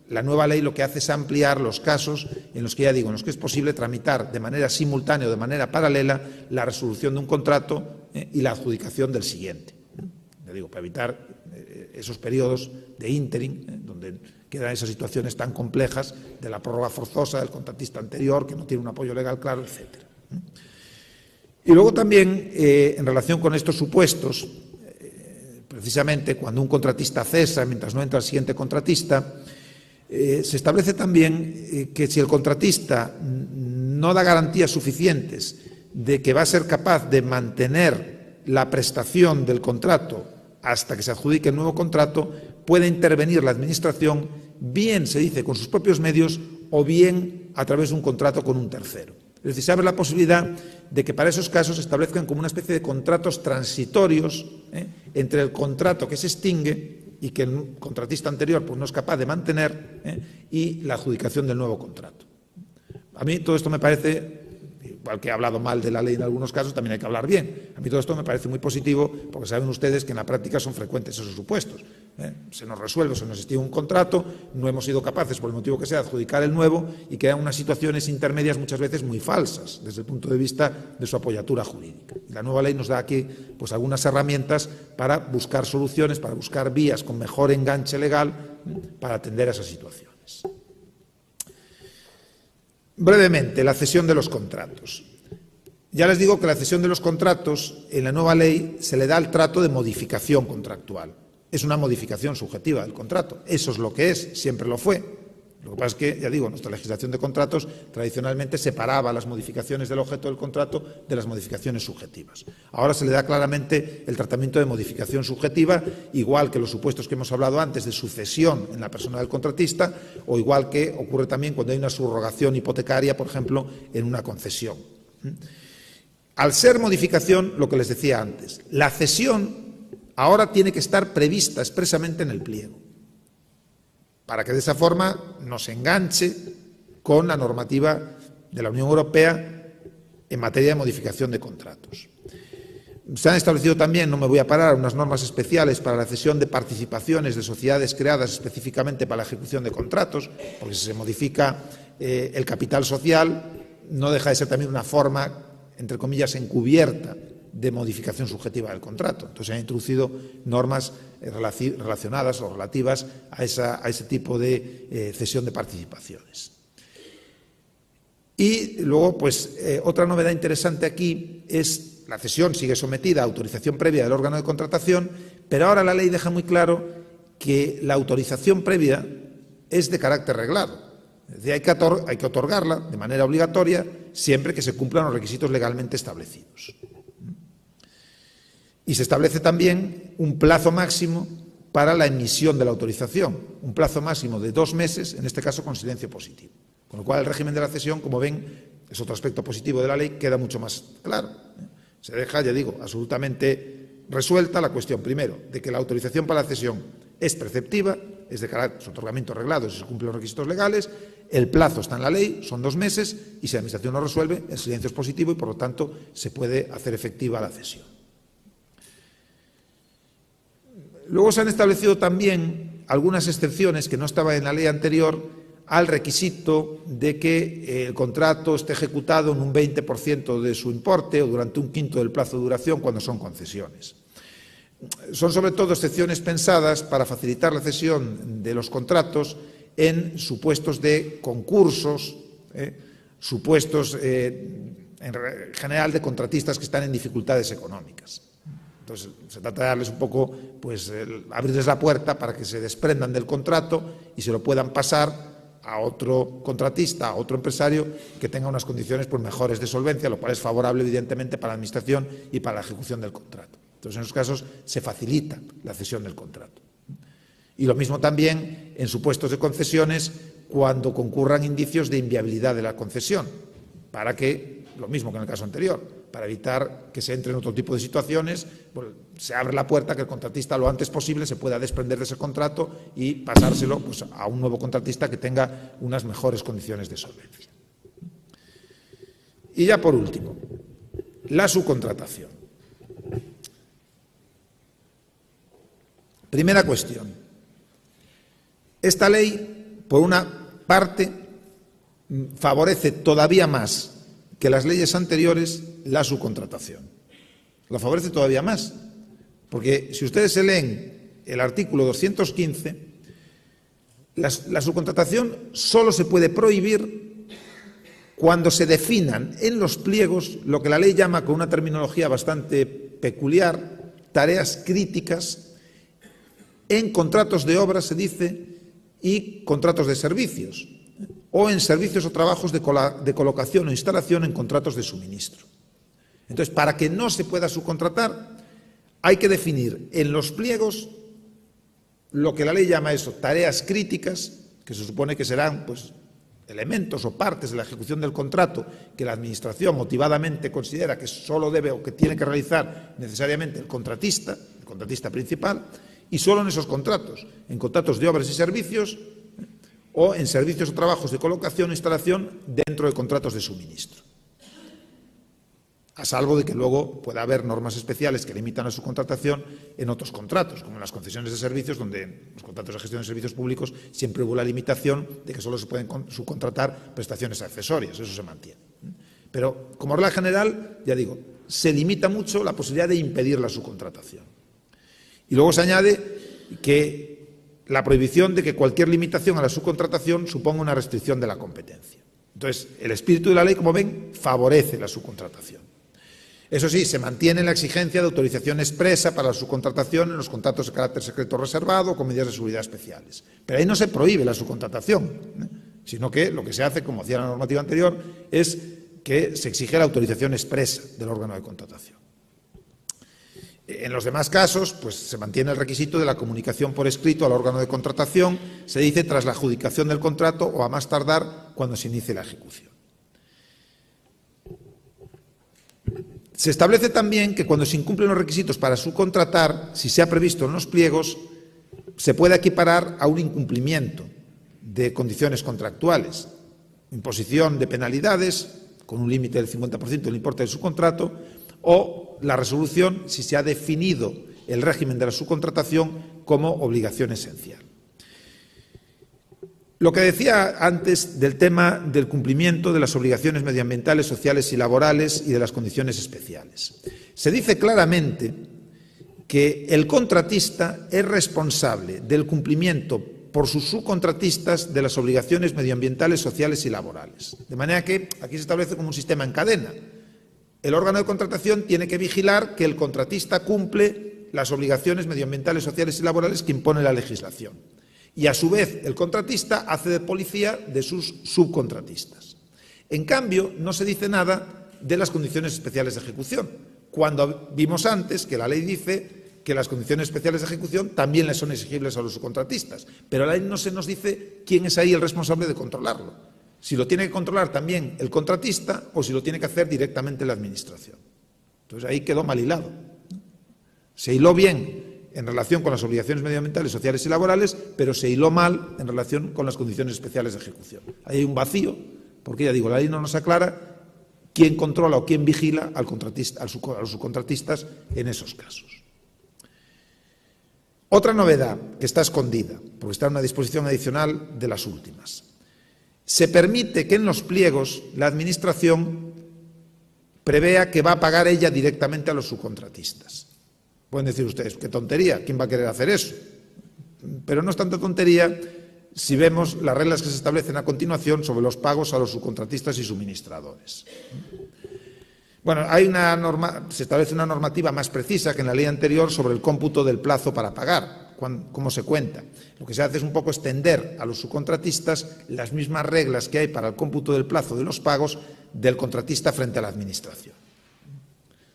la nueva ley lo que hace es ampliar los casos en los que, ya digo, en los que es posible tramitar de manera simultánea o de manera paralela la resolución de un contrato y la adjudicación del siguiente. Ya digo, para evitar esos periodos de ínterim, donde quedan esas situaciones tan complejas de la prórroga forzosa del contratista anterior, que no tiene un apoyo legal claro, etc. Y luego también, en relación con estos supuestos, precisamente cuando un contratista cesa mientras no entra el siguiente contratista, se establece también que si el contratista no da garantías suficientes de que va a ser capaz de mantener la prestación del contrato hasta que se adjudique el nuevo contrato, puede intervenir la Administración, bien se dice con sus propios medios o bien a través de un contrato con un tercero. Es decir, se abre la posibilidad de que para esos casos se establezcan como una especie de contratos transitorios entre el contrato que se extingue y que el contratista anterior pues, no es capaz de mantener y la adjudicación del nuevo contrato. A mí todo esto me parece, igual que he hablado mal de la ley en algunos casos, también hay que hablar bien. A mí todo esto me parece muy positivo porque saben ustedes que en la práctica son frecuentes esos supuestos. Se nos resuelve, se nos extingue un contrato, no hemos sido capaces, por el motivo que sea, de adjudicar el nuevo y quedan unas situaciones intermedias muchas veces muy falsas desde el punto de vista de su apoyatura jurídica. Y la nueva ley nos da aquí pues, algunas herramientas para buscar soluciones, para buscar vías con mejor enganche legal para atender a esas situaciones. Brevemente, la cesión de los contratos. Ya les digo que la cesión de los contratos en la nueva ley se le da el trato de modificación contractual. Es una modificación subjetiva del contrato. Eso es lo que es, siempre lo fue. Lo que pasa es que, ya digo, nuestra legislación de contratos tradicionalmente separaba las modificaciones del objeto del contrato de las modificaciones subjetivas. Ahora se le da claramente el tratamiento de modificación subjetiva, igual que los supuestos que hemos hablado antes de sucesión en la persona del contratista, o igual que ocurre también cuando hay una subrogación hipotecaria, por ejemplo, en una concesión. Al ser modificación, lo que les decía antes, la cesión ahora tiene que estar prevista expresamente en el pliego, para que de esa forma nos enganche con la normativa de la Unión Europea en materia de modificación de contratos. Se han establecido también, no me voy a parar, unas normas especiales para la cesión de participaciones de sociedades creadas específicamente para la ejecución de contratos, porque si se modifica el capital social, no deja de ser también una forma, entre comillas, encubierta de modificación subjetiva del contrato. Entonces se han introducido normas relacionadas o relativas a ese tipo de cesión de participaciones. Y luego, pues, otra novedad interesante aquí es la cesión sigue sometida a autorización previa del órgano de contratación, pero ahora la ley deja muy claro que la autorización previa es de carácter reglado. Es decir, hay que otorgarla de manera obligatoria siempre que se cumplan los requisitos legalmente establecidos. Y se establece también un plazo máximo para la emisión de la autorización, un plazo máximo de 2 meses, en este caso con silencio positivo. Con lo cual el régimen de la cesión, como ven, es otro aspecto positivo de la ley, queda mucho más claro. Se deja, ya digo, absolutamente resuelta la cuestión, primero, de que la autorización para la cesión es preceptiva, es de carácter, su otorgamiento reglado si se cumplen los requisitos legales, el plazo está en la ley, son 2 meses, y si la Administración lo resuelve, el silencio es positivo y, por lo tanto, se puede hacer efectiva la cesión. Luego se han establecido también algunas excepciones que no estaban en la ley anterior al requisito de que el contrato esté ejecutado en un 20% de su importe o durante un quinto del plazo de duración cuando son concesiones. Son sobre todo excepciones pensadas para facilitar la cesión de los contratos en supuestos de concursos, supuestos en general de contratistas que están en dificultades económicas. Entonces, se trata de darles un poco, pues, abrirles la puerta para que se desprendan del contrato y se lo puedan pasar a otro contratista, a otro empresario que tenga unas condiciones pues, mejores de solvencia, lo cual es favorable, evidentemente, para la Administración y para la ejecución del contrato. Entonces, en esos casos, se facilita la cesión del contrato. Y lo mismo también en supuestos de concesiones cuando concurran indicios de inviabilidad de la concesión, para que, lo mismo que en el caso anterior, para evitar que se entre en otro tipo de situaciones, pues, se abre la puerta que el contratista lo antes posible se pueda desprender de ese contrato y pasárselo pues, a un nuevo contratista que tenga unas mejores condiciones de solvencia. Y ya por último, la subcontratación. Primera cuestión. Esta ley, por una parte, favorece todavía más que las leyes anteriores la subcontratación. La favorece todavía más, porque si ustedes se leen el artículo 215, la subcontratación solo se puede prohibir cuando se definan en los pliegos lo que la ley llama, con una terminología bastante peculiar, tareas críticas. En contratos de obra se dice y contratos de servicios, o en servicios o trabajos de colocación o instalación en contratos de suministro. Entonces, para que no se pueda subcontratar, hay que definir en los pliegos lo que la ley llama eso, tareas críticas, que se supone que serán pues, elementos o partes de la ejecución del contrato que la Administración motivadamente considera que solo debe o que tiene que realizar necesariamente el contratista principal, y solo en esos contratos, en contratos de obras y servicios o en servicios o trabajos de colocación e instalación dentro de contratos de suministro. A salvo de que luego pueda haber normas especiales que limitan la subcontratación en otros contratos, como en las concesiones de servicios, donde en los contratos de gestión de servicios públicos siempre hubo la limitación de que solo se pueden subcontratar prestaciones accesorias, eso se mantiene. Pero, como regla general, ya digo, se limita mucho la posibilidad de impedir la subcontratación. Y luego se añade que la prohibición de que cualquier limitación a la subcontratación suponga una restricción de la competencia. Entonces, el espíritu de la ley, como ven, favorece la subcontratación. Eso sí, se mantiene la exigencia de autorización expresa para la subcontratación en los contratos de carácter secreto reservado con medidas de seguridad especiales. Pero ahí no se prohíbe la subcontratación, sino que lo que se hace, como hacía la normativa anterior, es que se exige la autorización expresa del órgano de contratación. En los demás casos, pues se mantiene el requisito de la comunicación por escrito al órgano de contratación, se dice tras la adjudicación del contrato o a más tardar cuando se inicie la ejecución. Se establece también que cuando se incumplen los requisitos para subcontratar, si se ha previsto en los pliegos, se puede equiparar a un incumplimiento de condiciones contractuales, imposición de penalidades con un límite del 50% del importe del subcontrato, o la resolución si se ha definido el régimen de la subcontratación como obligación esencial. Lo que decía antes del tema del cumplimiento de las obligaciones medioambientales, sociales y laborales y de las condiciones especiales. Se dice claramente que el contratista es responsable del cumplimiento por sus subcontratistas de las obligaciones medioambientales, sociales y laborales. De manera que aquí se establece como un sistema en cadena. El órgano de contratación tiene que vigilar que el contratista cumple las obligaciones medioambientales, sociales y laborales que impone la legislación. Y a su vez el contratista hace de policía de sus subcontratistas. En cambio, no se dice nada de las condiciones especiales de ejecución, cuando vimos antes que la ley dice que las condiciones especiales de ejecución también le son exigibles a los subcontratistas, pero la ley no se nos dice quién es ahí el responsable de controlarlo. Si lo tiene que controlar también el contratista o si lo tiene que hacer directamente la Administración. Entonces ahí quedó mal hilado. Se hiló bien en relación con las obligaciones medioambientales, sociales y laborales, pero se hiló mal en relación con las condiciones especiales de ejecución. Ahí hay un vacío, porque ya digo, la ley no nos aclara quién controla o quién vigila a los subcontratistas en esos casos. Otra novedad que está escondida, porque está en una disposición adicional de las últimas. Se permite que en los pliegos la Administración prevea que va a pagar ella directamente a los subcontratistas. Pueden decir ustedes, qué tontería, ¿quién va a querer hacer eso? Pero no es tanta tontería si vemos las reglas que se establecen a continuación sobre los pagos a los subcontratistas y suministradores. Bueno, se establece una normativa más precisa que en la ley anterior sobre el cómputo del plazo para pagar, cómo se cuenta. Lo que se hace es un poco extender a los subcontratistas las mismas reglas que hay para el cómputo del plazo de los pagos del contratista frente a la Administración.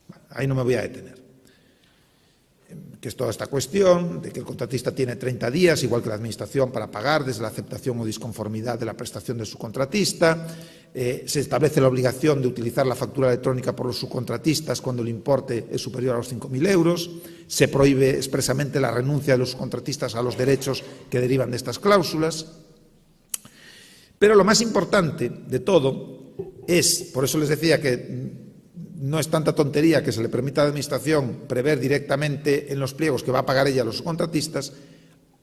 Bueno, ahí no me voy a detener. que es toda esta cuestión de que el contratista tiene 30 días, igual que la Administración, para pagar desde la aceptación o disconformidad de la prestación del subcontratista. Se establece la obligación de utilizar la factura electrónica por los subcontratistas cuando el importe es superior a los 5.000 euros. Se prohíbe expresamente la renuncia de los subcontratistas a los derechos que derivan de estas cláusulas. Pero lo más importante de todo es, por eso les decía que no es tanta tontería que se le permita a la Administración prever directamente en los pliegos que va a pagar ella a los subcontratistas.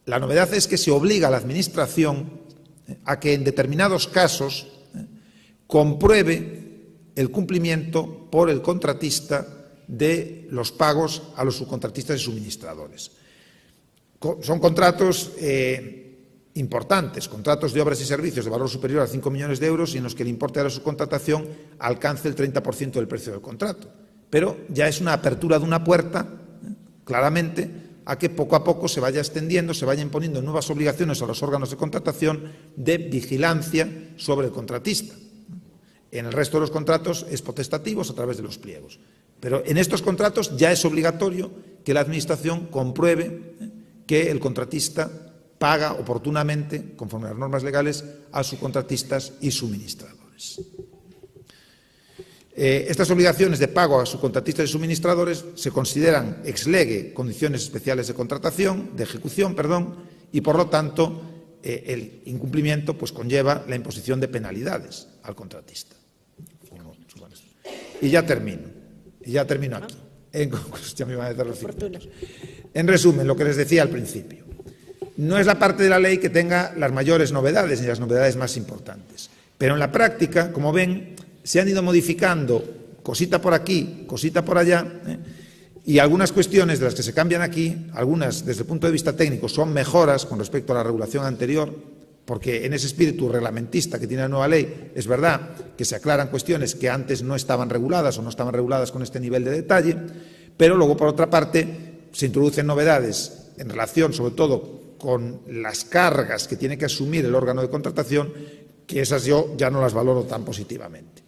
La novedad es que se obliga a la Administración a que en determinados casos compruebe el cumplimiento por el contratista de los pagos a los subcontratistas y suministradores. Son contratos importantes, contratos de obras y servicios de valor superior a 5 millones de euros y en los que el importe de la subcontratación alcance el 30% del precio del contrato. Pero ya es una apertura de una puerta, claramente, a que poco a poco se vaya extendiendo, se vayan imponiendo nuevas obligaciones a los órganos de contratación de vigilancia sobre el contratista. En el resto de los contratos es potestativos a través de los pliegos. Pero en estos contratos ya es obligatorio que la Administración compruebe que el contratista paga oportunamente, conforme a las normas legales, a subcontratistas y suministradores. Estas obligaciones de pago a subcontratistas y suministradores se consideran ex lege condiciones especiales de contratación, de ejecución, y por lo tanto el incumplimiento pues conlleva la imposición de penalidades al contratista. Y ya termino aquí. En resumen, lo que les decía al principio. No es la parte de la ley que tenga las mayores novedades ni las novedades más importantes. Pero en la práctica, como ven, se han ido modificando cosita por aquí, cosita por allá, y algunas cuestiones de las que se cambian aquí, algunas desde el punto de vista técnico son mejoras con respecto a la regulación anterior, porque en ese espíritu reglamentista que tiene la nueva ley es verdad que se aclaran cuestiones que antes no estaban reguladas o no estaban reguladas con este nivel de detalle, pero luego, por otra parte, se introducen novedades en relación, sobre todo, con las cargas que tiene que asumir el órgano de contratación, que esas yo ya no las valoro tan positivamente.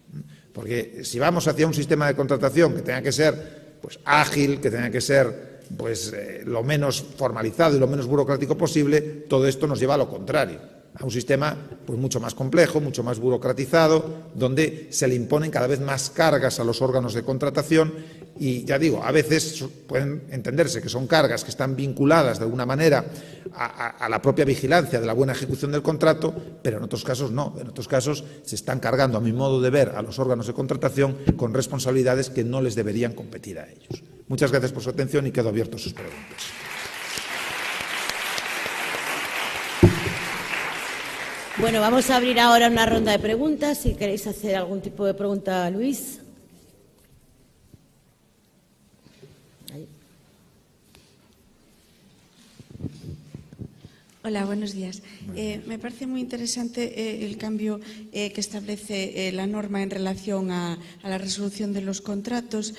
Porque si vamos hacia un sistema de contratación que tenga que ser pues, ágil, que tenga que ser pues, lo menos formalizado y lo menos burocrático posible, todo esto nos lleva a lo contrario, a un sistema pues, mucho más complejo, mucho más burocratizado, donde se le imponen cada vez más cargas a los órganos de contratación y, ya digo, a veces pueden entenderse que son cargas que están vinculadas de alguna manera a la propia vigilancia de la buena ejecución del contrato, pero en otros casos no. En otros casos se están cargando, a mi modo de ver, a los órganos de contratación con responsabilidades que no les deberían competir a ellos. Muchas gracias por su atención y quedo abierto a sus preguntas. Bueno, vamos a abrir ahora una ronda de preguntas. Si queréis hacer algún tipo de pregunta, Luis. Hola, buenos días. Me parece muy interesante el cambio que establece la norma en relación a la resolución de los contratos,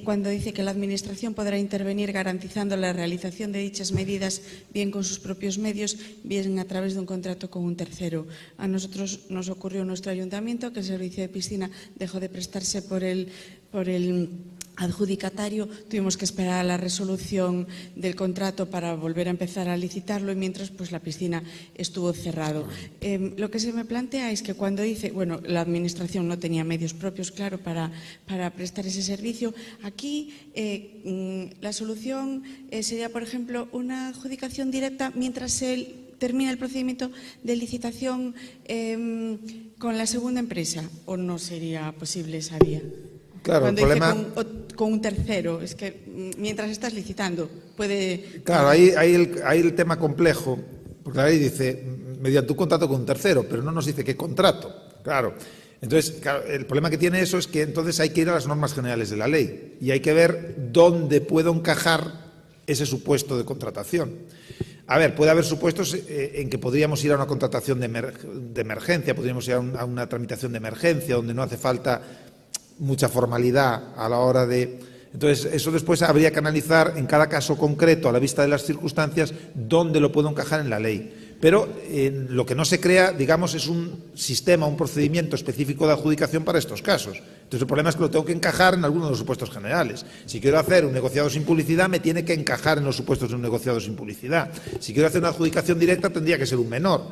cuando dice que la Administración podrá intervenir garantizando la realización de dichas medidas bien con sus propios medios, bien a través de un contrato con un tercero. A nosotros nos ocurrió en nuestro ayuntamiento que el servicio de piscina dejó de prestarse por el adjudicatario, tuvimos que esperar a la resolución del contrato para volver a empezar a licitarlo y mientras pues la piscina estuvo cerrado. Lo que se me plantea es que cuando dice, bueno, la Administración no tenía medios propios, claro, para prestar ese servicio, aquí la solución sería, por ejemplo, una adjudicación directa mientras se termina el procedimiento de licitación con la segunda empresa, ¿o no sería posible esa vía? Claro, cuando el problema... dice con un tercero, es que mientras estás licitando puede... Claro, ahí el tema complejo, porque la ley dice mediante un contrato con un tercero, pero no nos dice qué contrato. Claro. Entonces, claro, el problema que tiene eso es que entonces hay que ir a las normas generales de la ley y hay que ver dónde puedo encajar ese supuesto de contratación. A ver, puede haber supuestos en que podríamos ir a una contratación de emergencia, podríamos ir a una tramitación de emergencia, donde no hace falta mucha formalidad a la hora de... Entonces, eso después habría que analizar en cada caso concreto, a la vista de las circunstancias, dónde lo puedo encajar en la ley. pero lo que no se crea, digamos, es un sistema, un procedimiento específico de adjudicación para estos casos. Entonces, el problema es que lo tengo que encajar en alguno de los supuestos generales. Si quiero hacer un negociado sin publicidad, me tiene que encajar en los supuestos de un negociado sin publicidad. Si quiero hacer una adjudicación directa, tendría que ser un menor.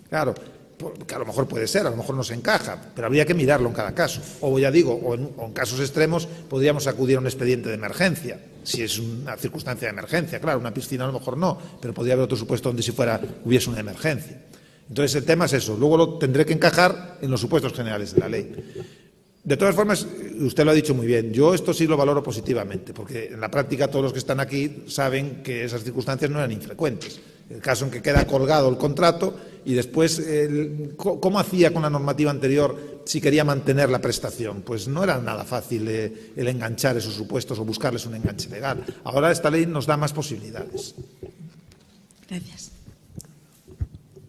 Claro, que a lo mejor puede ser, a lo mejor no se encaja, pero habría que mirarlo en cada caso. O ya digo, o en casos extremos podríamos acudir a un expediente de emergencia, si es una circunstancia de emergencia. Claro, una piscina a lo mejor no, pero podría haber otro supuesto donde si hubiese una emergencia. Entonces el tema es eso, luego lo tendré que encajar en los supuestos generales de la ley. De todas formas, usted lo ha dicho muy bien, yo esto sí lo valoro positivamente, porque en la práctica todos los que están aquí saben que esas circunstancias no eran infrecuentes. El caso en que queda colgado el contrato y después, ¿cómo hacía con la normativa anterior si quería mantener la prestación? Pues no era nada fácil el enganchar esos supuestos o buscarles un enganche legal. Ahora esta ley nos da más posibilidades. Gracias.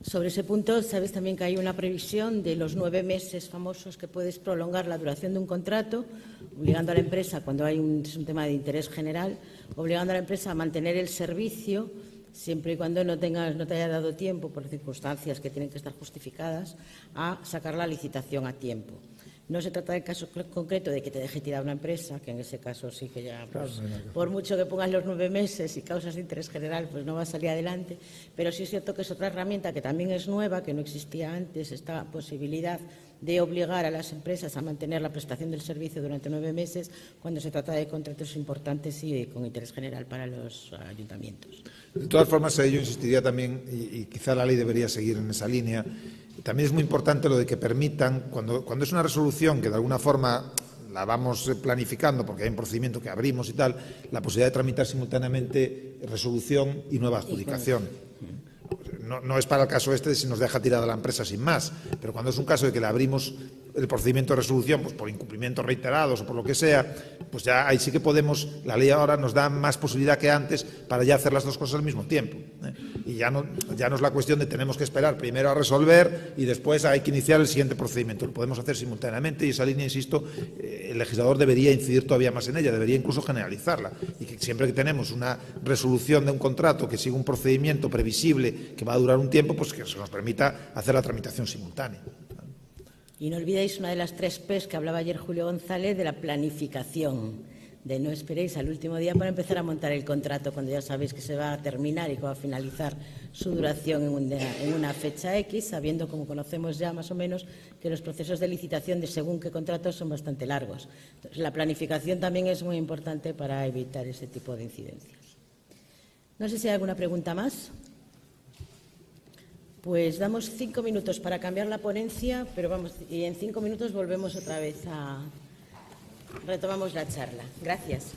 Sobre ese punto, sabes también que hay una previsión de los 9 meses famosos que puedes prolongar la duración de un contrato, obligando a la empresa, cuando hay un tema de interés general, obligando a la empresa a mantener el servicio siempre y cuando no te haya dado tiempo, por circunstancias que tienen que estar justificadas, a sacar la licitación a tiempo. No se trata del caso concreto de que te deje tirada una empresa, que en ese caso sí que ya, pues, por mucho que pongas los 9 meses y causas de interés general, pues no va a salir adelante. Pero sí es cierto que es otra herramienta que también es nueva, que no existía antes, esta posibilidad de obligar a las empresas a mantener la prestación del servicio durante 9 meses cuando se trata de contratos importantes y con interés general para los ayuntamientos. De todas formas, yo insistiría también, y quizá la ley debería seguir en esa línea, también es muy importante lo de que permitan, cuando es una resolución que de alguna forma la vamos planificando porque hay un procedimiento que abrimos y tal, la posibilidad de tramitar simultáneamente resolución y nueva adjudicación. No es para el caso este de si nos deja tirada la empresa sin más, pero cuando es un caso de que le abrimos el procedimiento de resolución pues por incumplimientos reiterados o por lo que sea, pues ya ahí sí que podemos, la ley ahora nos da más posibilidad que antes para ya hacer las dos cosas al mismo tiempo. Y ya no es la cuestión de tenemos que esperar primero a resolver y después hay que iniciar el siguiente procedimiento. Lo podemos hacer simultáneamente y esa línea, insisto, el legislador debería incidir todavía más en ella, debería incluso generalizarla. Y que siempre que tenemos una resolución de un contrato que siga un procedimiento previsible que va a durar un tiempo, pues que se nos permita hacer la tramitación simultánea. Y no olvidéis una de las 3 P's que hablaba ayer Julio González, de la planificación, de no esperéis al último día para empezar a montar el contrato cuando ya sabéis que se va a terminar y que va a finalizar su duración en una fecha X, sabiendo, como conocemos ya más o menos, que los procesos de licitación de según qué contratos son bastante largos. Entonces, la planificación también es muy importante para evitar ese tipo de incidencias. No sé si hay alguna pregunta más. Pues damos 5 minutos para cambiar la ponencia, pero y en 5 minutos volvemos otra vez retomamos la charla. Gracias.